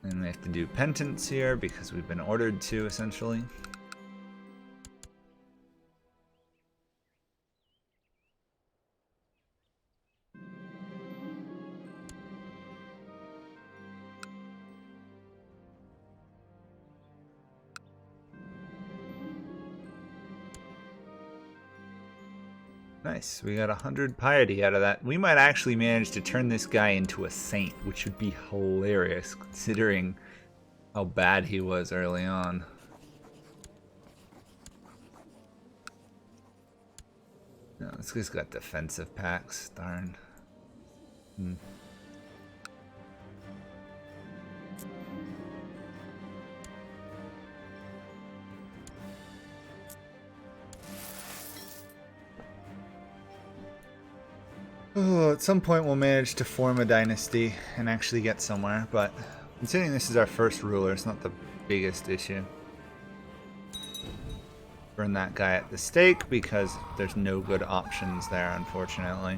Speaker 1: And we have to do penance here because we've been ordered to, essentially. Nice, we got 100 piety out of that. We might actually manage to turn this guy into a saint, which would be hilarious considering how bad he was early on. No, this guy's got defensive packs, darn. Oh, at some point we'll manage to form a dynasty and actually get somewhere, but considering this is our first ruler, it's not the biggest issue. Burn that guy at the stake because there's no good options there, unfortunately.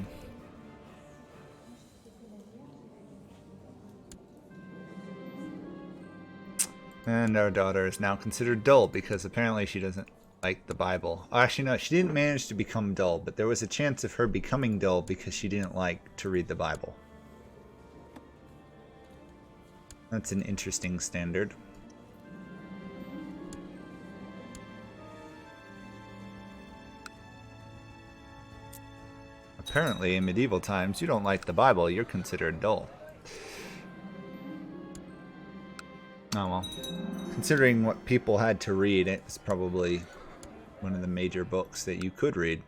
Speaker 1: And our daughter is now considered dull because apparently she doesn't like the Bible. Oh, actually, no, she didn't manage to become dull, but there was a chance of her becoming dull because she didn't like to read the Bible. That's an interesting standard. Apparently, in medieval times, you don't like the Bible, you're considered dull. Oh well. Considering what people had to read, it's probably one of the major books that you could read.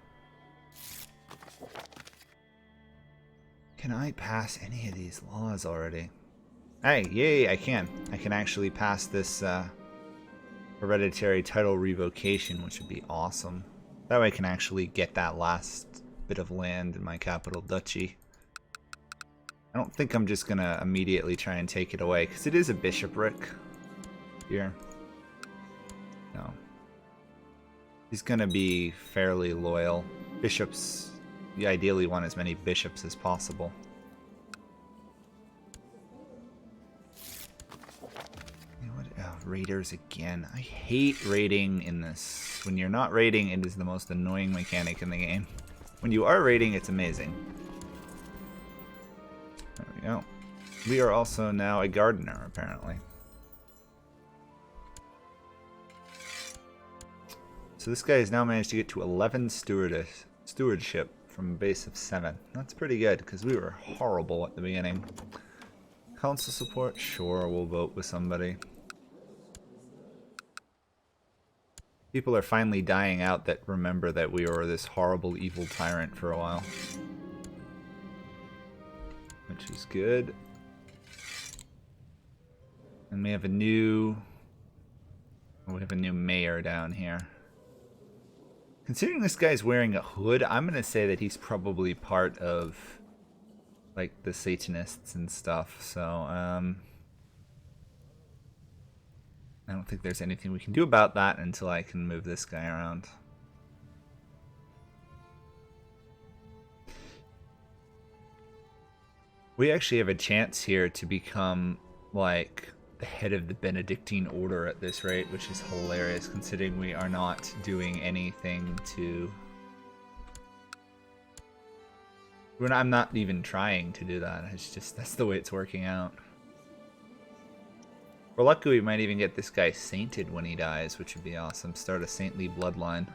Speaker 1: Can I pass any of these laws already? Hey, yay, I can. I can actually pass this hereditary title revocation, which would be awesome. That way I can actually get that last bit of land in my capital duchy. I don't think I'm just gonna immediately try and take it away, because it is a bishopric here. No. He's gonna be fairly loyal. Bishops, you ideally want as many bishops as possible. Raiders again. I hate raiding in this. When you're not raiding, it is the most annoying mechanic in the game. When you are raiding, it's amazing. There we go. We are also now a gardener, apparently. So this guy has now managed to get to 11 stewardship from a base of 7. That's pretty good, because we were horrible at the beginning. Council support? Sure, we'll vote with somebody. People are finally dying out that remember that we were this horrible, evil tyrant for a while. Which is good. And we have a new mayor down here. Considering this guy's wearing a hood, I'm gonna say that he's probably part of like the Satanists and stuff, so I don't think there's anything we can do about that until I can move this guy around. We actually have a chance here to become, like, the head of the Benedictine order at this rate, which is hilarious considering we are not doing anything to... I'm not even trying to do that. It's just, that's the way it's working out. We're lucky we might even get this guy sainted when he dies, which would be awesome. Start a saintly bloodline.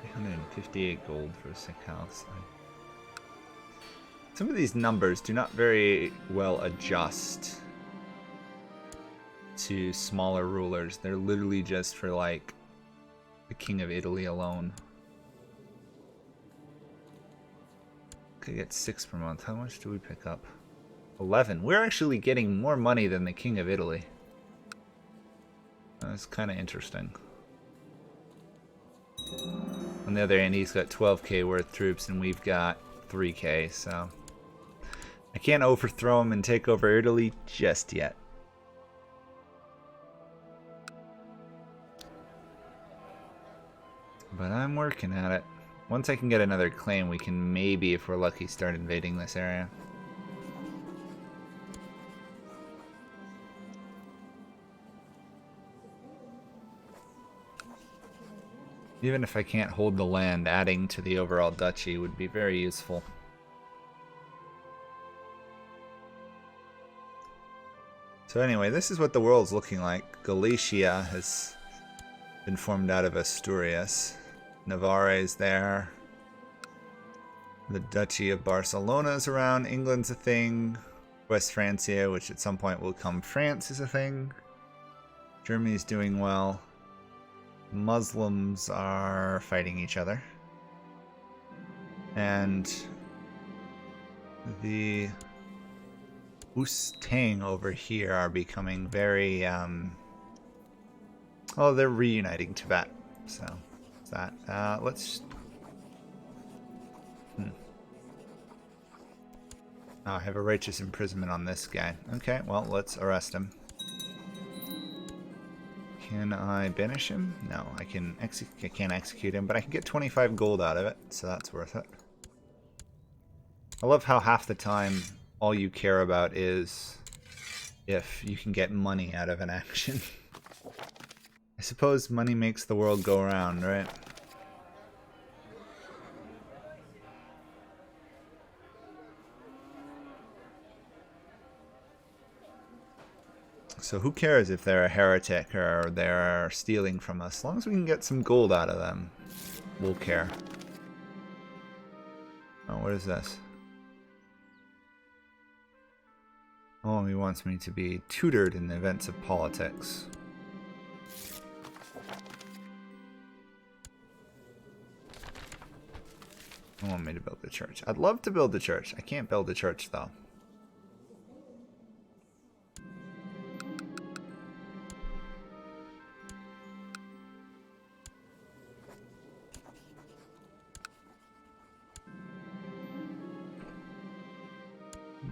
Speaker 1: 358 gold for a sick house. Some of these numbers do not very well adjust to smaller rulers. They're literally just for, like, the King of Italy alone. Okay, get 6 per month. How much do we pick up? 11. We're actually getting more money than the King of Italy. That's kind of interesting. On the other hand, he's got 12k worth troops and we've got 3k, so I can't overthrow him and take over Italy just yet. But I'm working at it. Once I can get another claim, we can maybe, if we're lucky, start invading this area. Even if I can't hold the land, adding to the overall duchy would be very useful. So anyway, this is what the world's looking like. Galicia has been formed out of Asturias. Navarre is there. The Duchy of Barcelona is around. England's a thing. West Francia, which at some point will become France, is a thing. Germany's doing well. Muslims are fighting each other. And the Ustang over here are becoming very, oh, they're reuniting Tibet. So, that's that. Let's... Oh, I have a righteous imprisonment on this guy. Okay, well, let's arrest him. Can I banish him? No, I can't execute him, but I can get 25 gold out of it, so that's worth it. I love how half the time all you care about is if you can get money out of an action. I suppose money makes the world go around, right? So who cares if they're a heretic or they're stealing from us? As long as we can get some gold out of them, we'll care. Oh, what is this? Oh, he wants me to be tutored in the events of politics. I want me to build a church. I'd love to build a church. I can't build a church, though.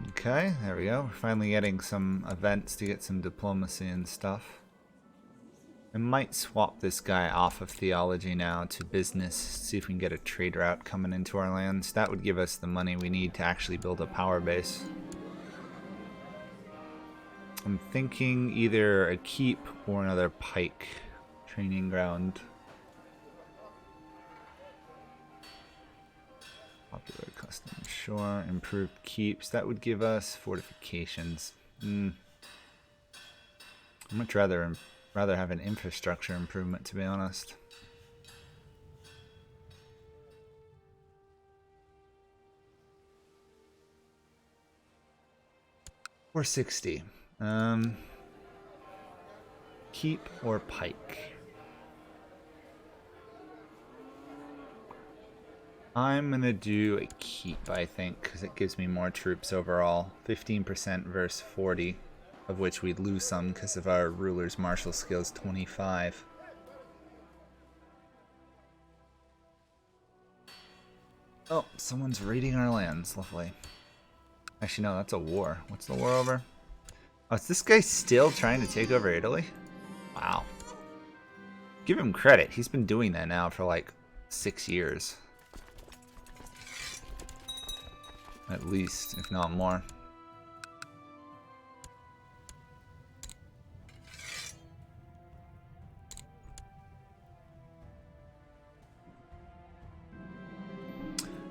Speaker 1: Okay, there we go. We're finally getting some events to get some diplomacy and stuff. I might swap this guy off of theology now to business, see if we can get a trade route coming into our lands. That would give us the money we need to actually build a power base. I'm thinking either a keep or another pike training ground. Popular custom, sure. Improved keeps. That would give us fortifications. I'd much rather have an infrastructure improvement, to be honest. Or 60. Keep or pike. I'm gonna do a keep, I think, because it gives me more troops overall. 15% versus 40, of which we'd lose some because of our ruler's martial skills 25. Oh, someone's raiding our lands. Lovely. Actually, no, that's a war. What's the war over? Oh, is this guy still trying to take over Italy? Wow. Give him credit. He's been doing that now for like 6 years. At least, if not more.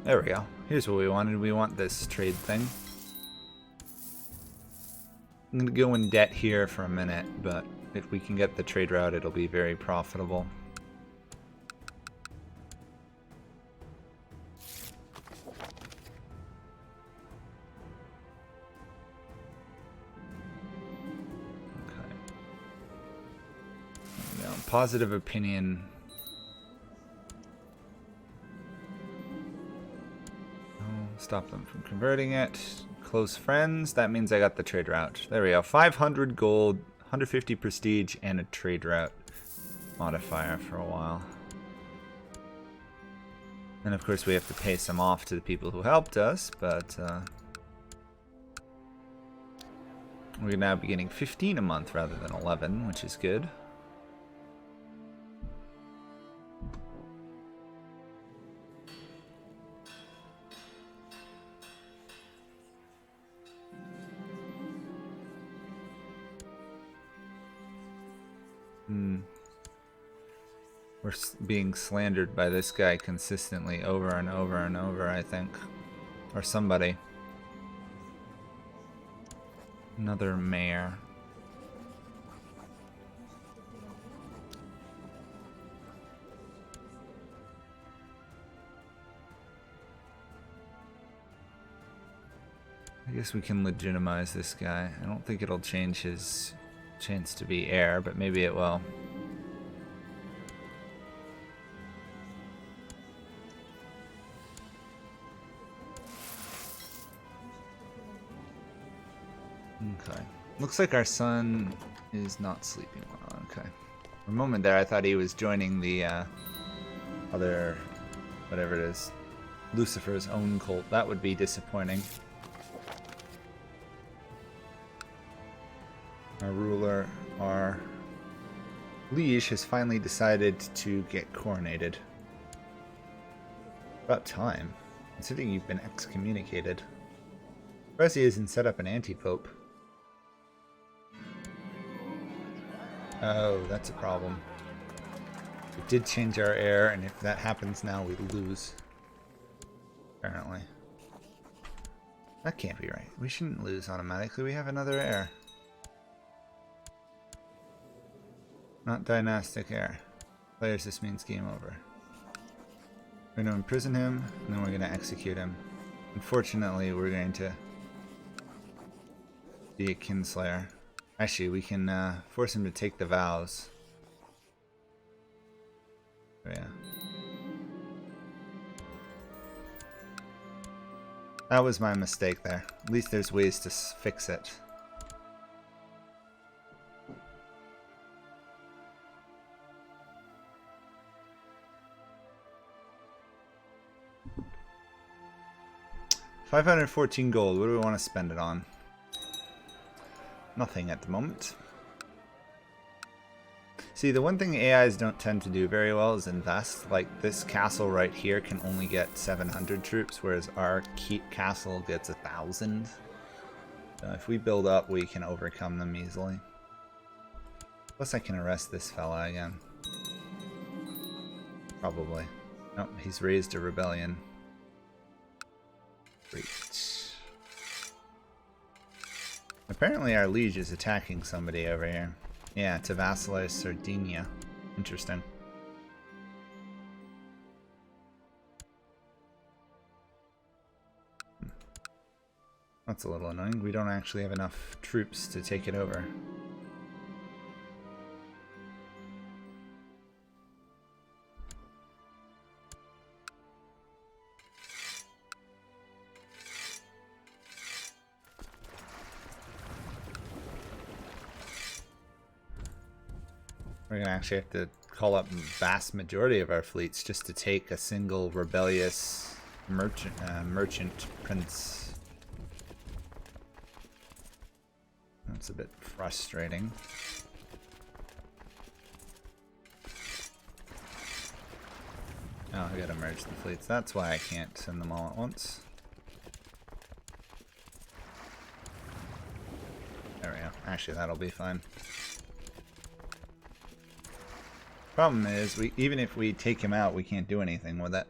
Speaker 1: There we go. Here's what we wanted. We want this trade thing. I'm going to go in debt here for a minute, but if we can get the trade route, it'll be very profitable. Positive opinion. Oh, stop them from converting it. Close friends. That means I got the trade route. There we go. 500 gold, 150 prestige, and a trade route modifier for a while. And of course we have to pay some off to the people who helped us, but we're now be getting 15 a month rather than 11, which is good. We're being slandered by this guy consistently over and over and over, I think. Or somebody. Another mayor. I guess we can legitimize this guy. I don't think it'll change his chance to be heir, but maybe it will. Okay. Looks like our son is not sleeping well. Okay. For a moment there, I thought he was joining the other, whatever it is, Lucifer's own cult. That would be disappointing. Our ruler, our liege, has finally decided to get coronated. About time, considering you've been excommunicated. Surprised he hasn't set up an anti-pope. Oh, that's a problem. We did change our heir, and if that happens now, we lose. Apparently. That can't be right. We shouldn't lose automatically. We have another heir. Not dynastic heir. Players, this means game over. We're going to imprison him, and then we're going to execute him. Unfortunately, we're going to be a kinslayer. Actually, we can force him to take the vows. Oh, yeah. That was my mistake there. At least there's ways to fix it. $514 gold. What do we want to spend it on? Nothing at the moment. See, the one thing AIs don't tend to do very well is invest. Like, this castle right here can only get 700 troops, whereas our castle gets 1,000. So if we build up, we can overcome them easily. Plus I can arrest this fella again. Probably. Nope, he's raised a rebellion. Great. Apparently our liege is attacking somebody over here. Yeah, to vassalize Sardinia. Interesting. That's a little annoying. We don't actually have enough troops to take it over. We're going to actually have to call up the vast majority of our fleets just to take a single rebellious merchant prince. That's a bit frustrating. Oh, I gotta merge the fleets. That's why I can't send them all at once. There we go. Actually, that'll be fine. Problem is, even if we take him out, we can't do anything with it.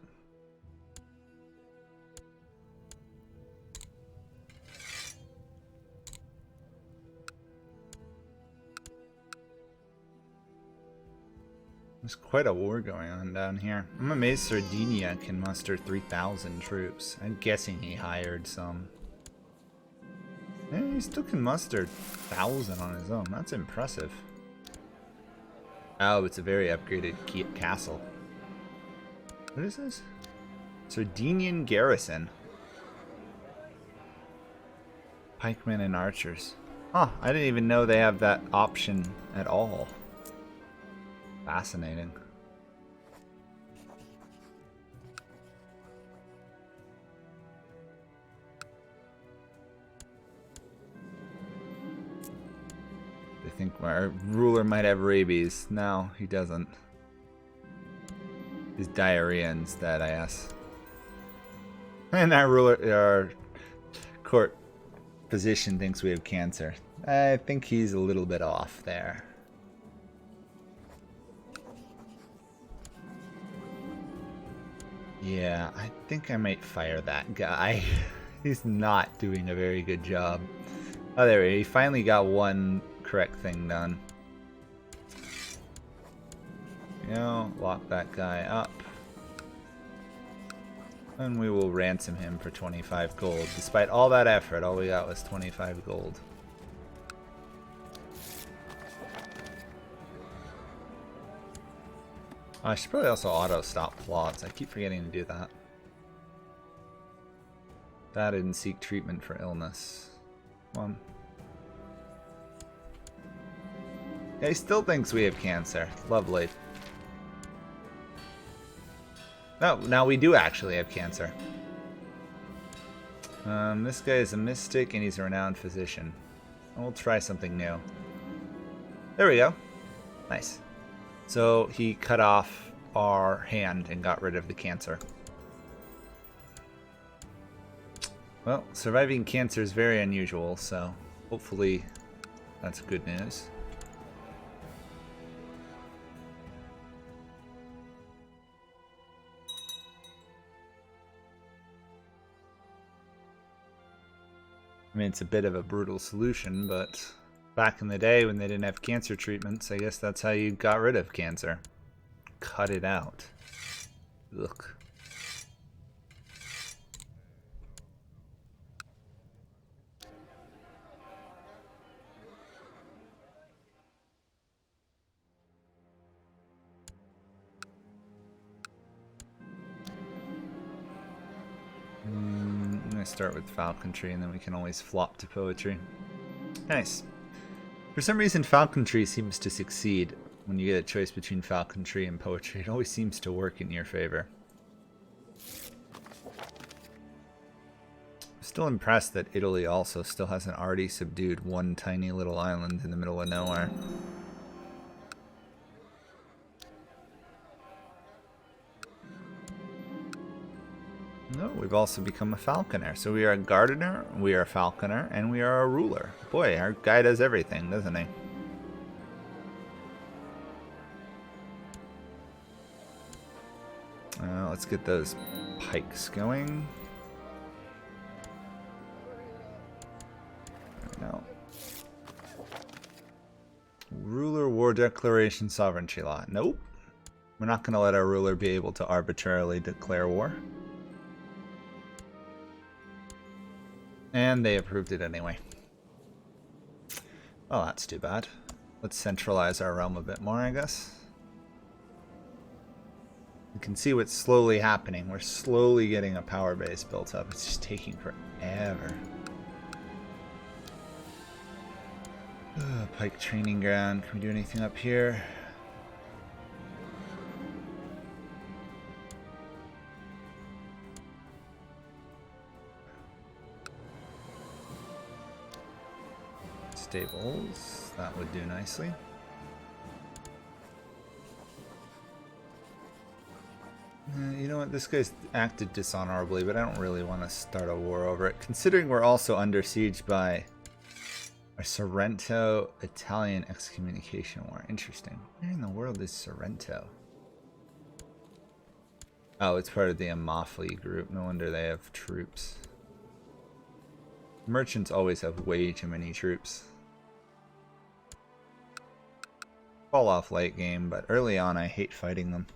Speaker 1: There's quite a war going on down here. I'm amazed Sardinia can muster 3,000 troops. I'm guessing he hired some. Yeah, he still can muster 1,000 on his own. That's impressive. Oh, it's a very upgraded castle. What is this? Sardinian garrison. Pikemen and archers. Huh, I didn't even know they have that option at all. Fascinating. I think our ruler might have rabies. No, he doesn't. His diarrhea instead, I guess. And our court physician thinks we have cancer. I think he's a little bit off there. Yeah, I think I might fire that guy. He's not doing a very good job. Oh, there he finally got one correct thing done. You know, lock that guy up. And we will ransom him for 25 gold. Despite all that effort, all we got was 25 gold. I should probably also auto-stop plots. I keep forgetting to do that. That didn't seek treatment for illness. Come on. Yeah, he still thinks we have cancer. Lovely. No, now we do actually have cancer. This guy is a mystic and he's a renowned physician. We'll try something new. There we go. Nice. So he cut off our hand and got rid of the cancer. Well, surviving cancer is very unusual, so hopefully that's good news. I mean, it's a bit of a brutal solution, but back in the day when they didn't have cancer treatments, I guess that's how you got rid of cancer. Cut it out. Ugh. I'm going to start with falconry, and then we can always flop to poetry. Nice. For some reason, falconry seems to succeed when you get a choice between falconry and poetry. It always seems to work in your favor. I'm still impressed that Italy also still hasn't already subdued one tiny little island in the middle of nowhere. No, we've also become a falconer. So we are a gardener, we are a falconer, and we are a ruler. Boy, our guy does everything, doesn't he? Let's get those pikes going. No. Ruler, war declaration, sovereignty law. Nope. We're not going to let our ruler be able to arbitrarily declare war. And they approved it anyway. Well, that's too bad. Let's centralize our realm a bit more, I guess. You can see what's slowly happening. We're slowly getting a power base built up. It's just taking forever. Pike training ground. Can we do anything up here? Stables. That would do nicely. You know what? This guy's acted dishonorably, but I don't really want to start a war over it. Considering we're also under siege by a Sorrento Italian excommunication war. Interesting. Where in the world is Sorrento? Oh, it's part of the Amalfi group. No wonder they have troops. Merchants always have way too many troops. Fall off late game, but early on I hate fighting them.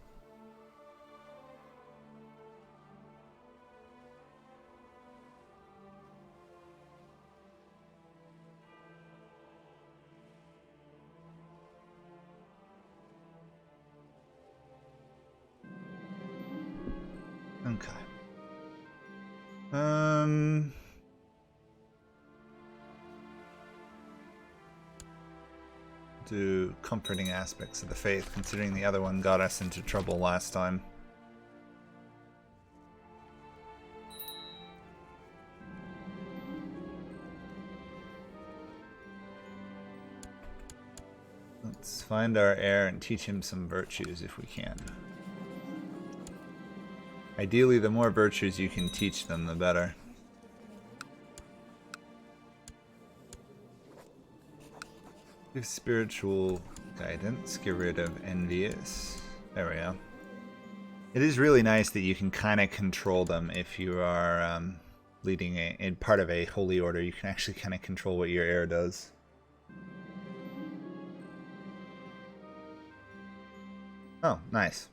Speaker 1: Okay. Do comforting aspects of the faith, considering the other one got us into trouble last time. Let's find our heir and teach him some virtues if we can. Ideally, the more virtues you can teach them, the better. Give spiritual guidance, get rid of envious. There we go. It is really nice that you can kind of control them if you are leading in part of a holy order. You can actually kind of control what your heir does. Oh, nice.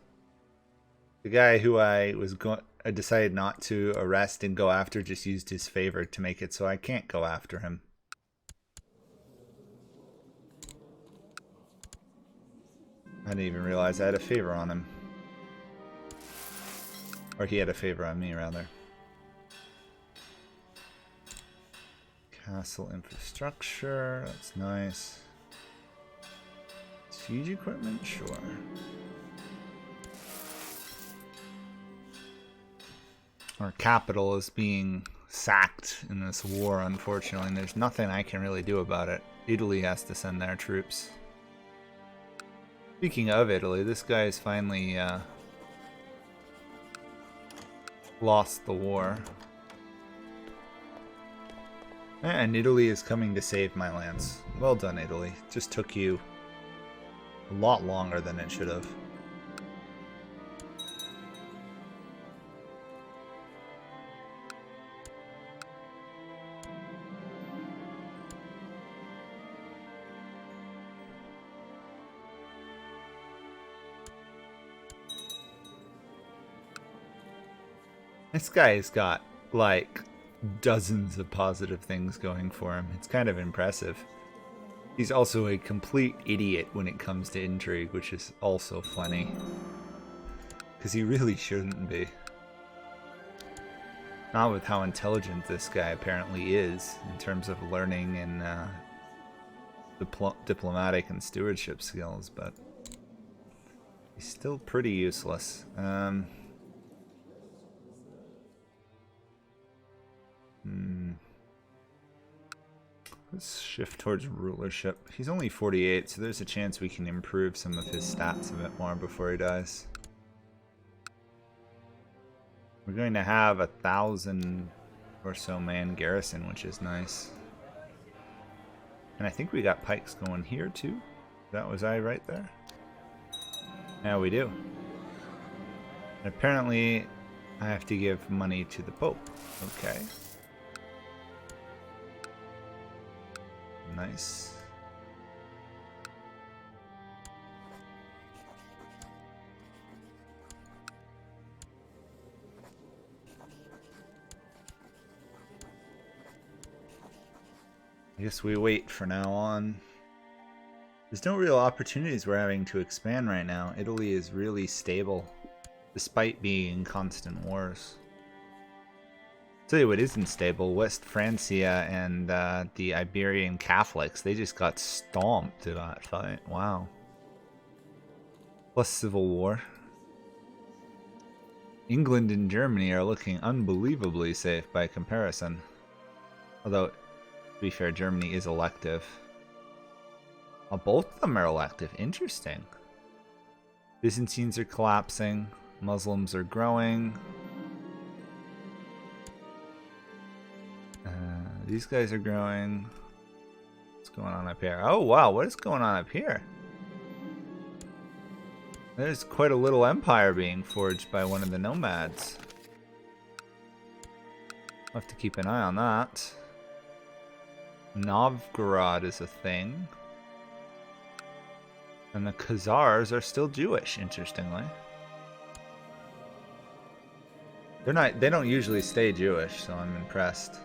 Speaker 1: The guy who I decided not to arrest and go after just used his favor to make it so I can't go after him. I didn't even realize I had a favor on him. Or he had a favor on me, rather. Castle infrastructure, that's nice. Siege equipment, sure. Our capital is being sacked in this war, unfortunately, and there's nothing I can really do about it. Italy has to send their troops. Speaking of Italy, this guy has finally lost the war. And Italy is coming to save my lands. Well done, Italy. It just took you a lot longer than it should have. This guy's got, like, dozens of positive things going for him. It's kind of impressive. He's also a complete idiot when it comes to intrigue, which is also funny. Because he really shouldn't be. Not with how intelligent this guy apparently is in terms of learning and diplomatic and stewardship skills, but he's still pretty useless. Let's shift towards rulership. He's only 48, so there's a chance we can improve some of his stats a bit more before he dies. We're going to have 1,000 or so man garrison, which is nice. And I think we got pikes going here too. Was I right there? Yeah, we do. And apparently, I have to give money to the Pope. Okay. Nice. I guess we wait for now on. There's no real opportunities we're having to expand right now. Italy is really stable, despite being in constant wars. Tell you what isn't stable, West Francia and the Iberian Catholics, they just got stomped in that fight. Wow. Plus civil war. England and Germany are looking unbelievably safe by comparison. Although, to be fair, Germany is elective. Oh, both of them are elective. Interesting. Byzantines are collapsing. Muslims are growing. These guys are growing. What's going on up here? Oh, wow. What is going on up here? There's quite a little empire being forged by one of the nomads. I'll have to keep an eye on that. Novgorod is a thing. And the Khazars are still Jewish, interestingly. They don't usually stay Jewish, so I'm impressed.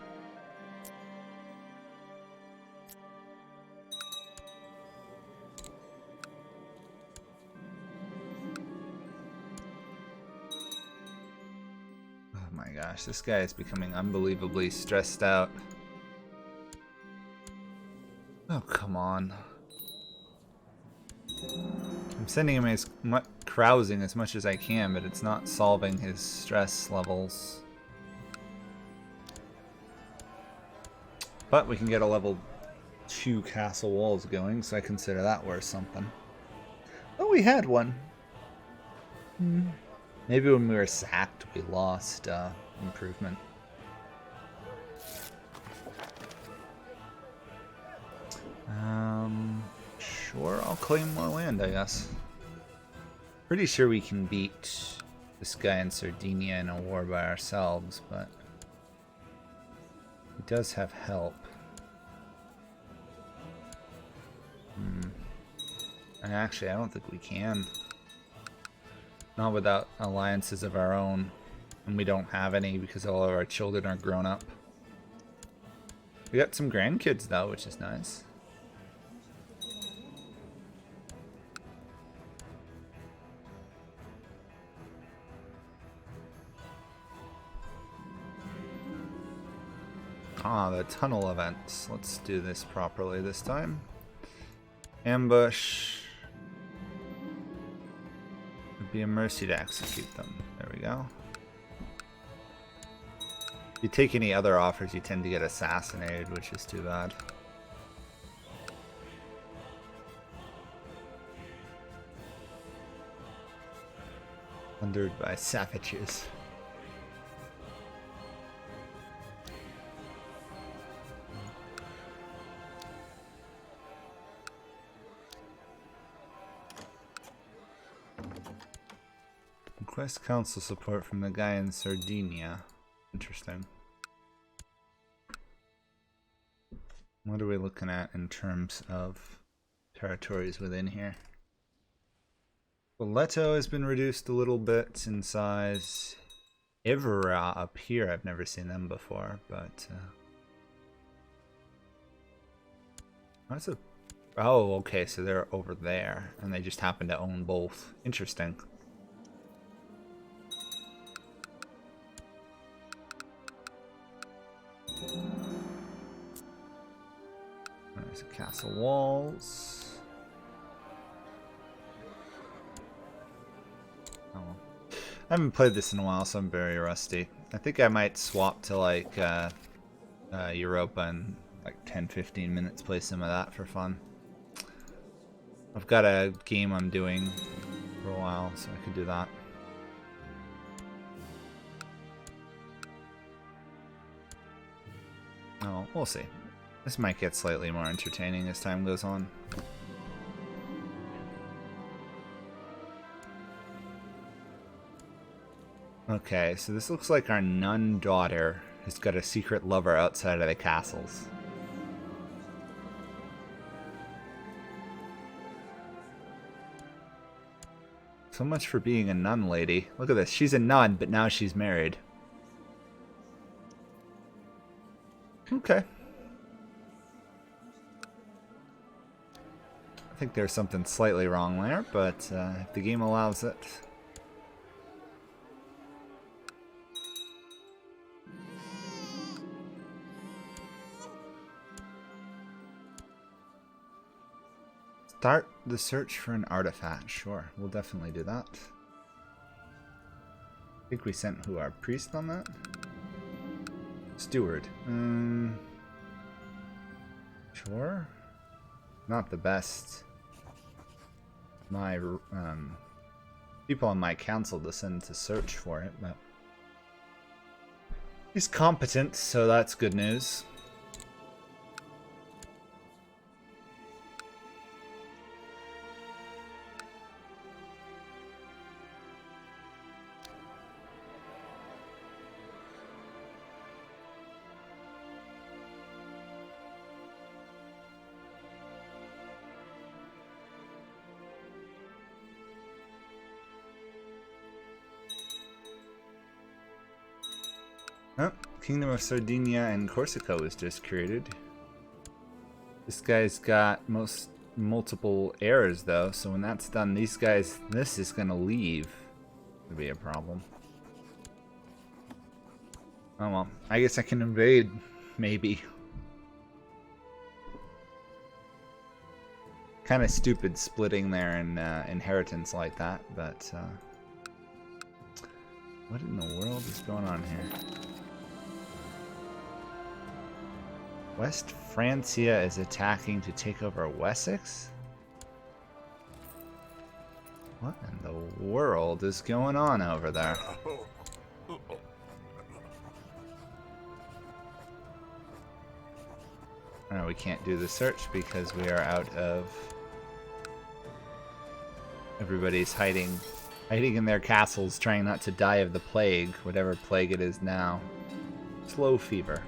Speaker 1: Oh my gosh, this guy is becoming unbelievably stressed out. Oh, come on. I'm sending him his carousing as much as I can, but it's not solving his stress levels. But we can get a level 2 castle walls going, so I consider that worth something. Oh, we had one. Maybe when we were sacked, we lost improvement. Sure, I'll claim more land, I guess. Pretty sure we can beat this guy in Sardinia in a war by ourselves, but he does have help. And actually, I don't think we can. Not without alliances of our own. And we don't have any because all of our children are grown up. We got some grandkids though, which is nice. Ah, the tunnel events. Let's do this properly this time. Ambush. It'd be a mercy to execute them. There we go. If you take any other offers, you tend to get assassinated, which is too bad. Plundered by savages. Request council support from the guy in Sardinia. Interesting. What are we looking at in terms of territories within here? Spoleto has been reduced a little bit in size. Ivra up here, I've never seen them before, but that's a. Oh, okay, so they're over there, and they just happen to own both. Interesting. There's the castle walls. Oh, I haven't played this in a while, so I'm very rusty. I think I might swap to like Europa and like 10-15 minutes, play some of that for fun. I've got a game I'm doing for a while, so I could do that. Oh, we'll see. This might get slightly more entertaining as time goes on. Okay, so this looks like our nun daughter has got a secret lover outside of the castles. So much for being a nun lady. Look at this. She's a nun, but now she's married. Okay. I think there's something slightly wrong there, but if the game allows it. Start the search for an artifact. Sure, we'll definitely do that. I think we sent who, our priest on that? Steward. Sure. Not the best. My people on my council to send to search for it, but he's competent, so that's good news. Oh, Kingdom of Sardinia and Corsica was just created. This guy's got multiple heirs though, so when that's done, this is gonna leave. Could be a problem. Oh well, I guess I can invade, maybe. Kind of stupid splitting their inheritance like that, but what in the world is going on here? West Francia is attacking to take over Wessex? What in the world is going on over there? Oh, we can't do the search because we are out of... Everybody's hiding in their castles, trying not to die of the plague, whatever plague it is now. Slow fever.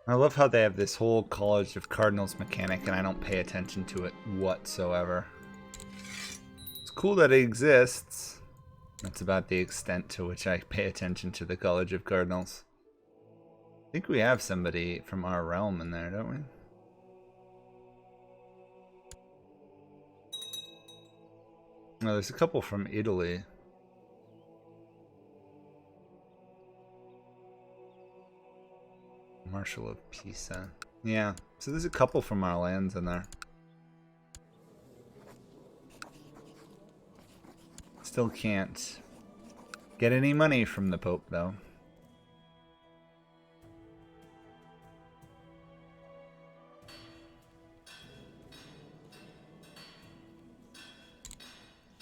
Speaker 1: I love how they have this whole College of Cardinals mechanic and I don't pay attention to it whatsoever. It's cool that it exists. That's about the extent to which I pay attention to the College of Cardinals. I think we have somebody from our realm in there, don't we? No, there's a couple from Italy. Marshal of Pisa. Yeah, so there's a couple from our lands in there. Still can't get any money from the Pope, though.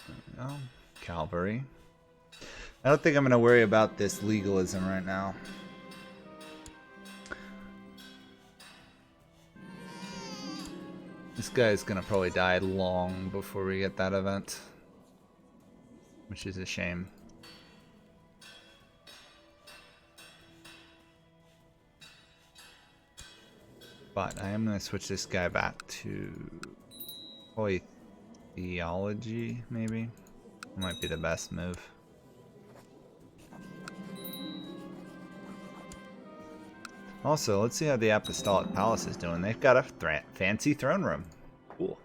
Speaker 1: There we go. Cavalry. I don't think I'm going to worry about this legalism right now. This guy's going to probably die long before we get that event, which is a shame. But I am going to switch this guy back to probably theology, maybe. Might be the best move. Also, let's see how the Apostolic Palace is doing. They've got a fancy throne room. Cool.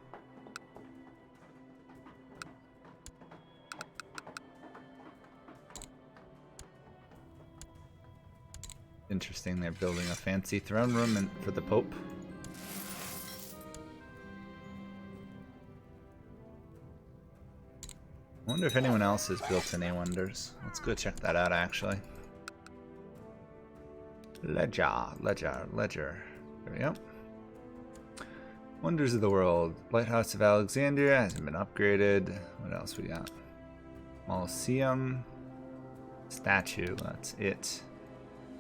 Speaker 1: Interesting, they're building a fancy throne room for the Pope. I wonder if anyone else has built any wonders. Let's go check that out, actually. Ledger. There we go. Wonders of the world. Lighthouse of Alexandria hasn't been upgraded. What else we got? Colosseum. Statue, that's it.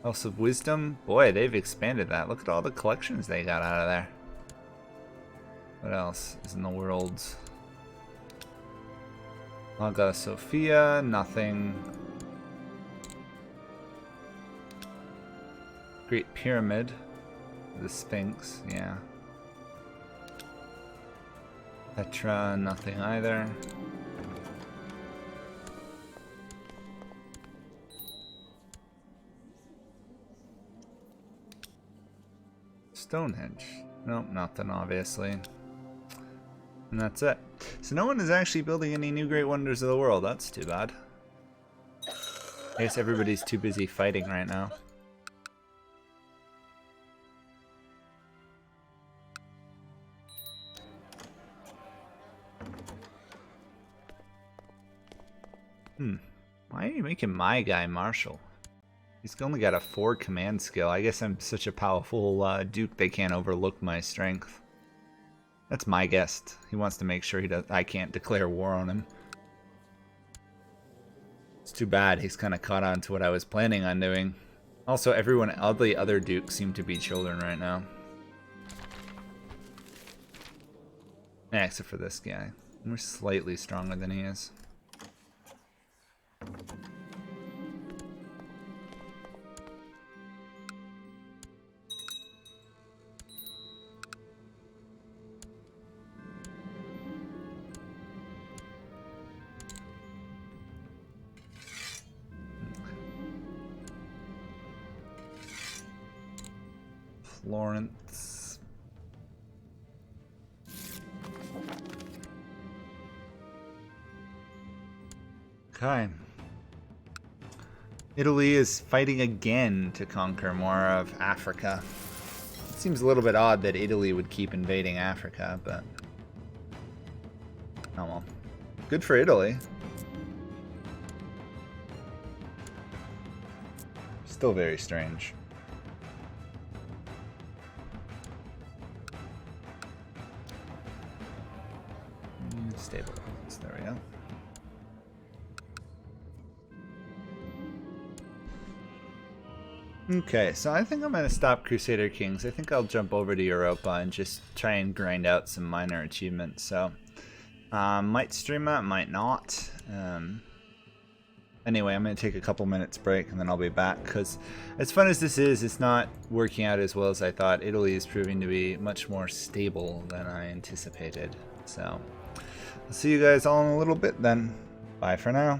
Speaker 1: House of Wisdom. Boy, they've expanded that. Look at all the collections they got out of there. What else is in the world? Hagia Sophia, nothing. Great Pyramid. The Sphinx, yeah. Petra, nothing either. Stonehenge. Nope, nothing obviously. And that's it. So no one is actually building any new great wonders of the world. That's too bad. I guess everybody's too busy fighting right now. Why are you making my guy Marshal? He's only got a 4 command skill. I guess I'm such a powerful Duke they can't overlook my strength. That's my guess. He wants to make sure I can't declare war on him. It's too bad. He's kind of caught on to what I was planning on doing. Also, all the other Dukes seem to be children right now. Yeah, except for this guy. We're slightly stronger than he is. Florence. Okay. Italy is fighting again to conquer more of Africa. It seems a little bit odd that Italy would keep invading Africa, but oh well. Good for Italy. Still very strange. Stabilize. There we go. Okay, so I think I'm going to stop Crusader Kings. I think I'll jump over to Europa and just try and grind out some minor achievements. So, might stream that, might not. Anyway, I'm going to take a couple minutes break and then I'll be back, because as fun as this is, it's not working out as well as I thought. Italy is proving to be much more stable than I anticipated. So, I'll see you guys all in a little bit then. Bye for now.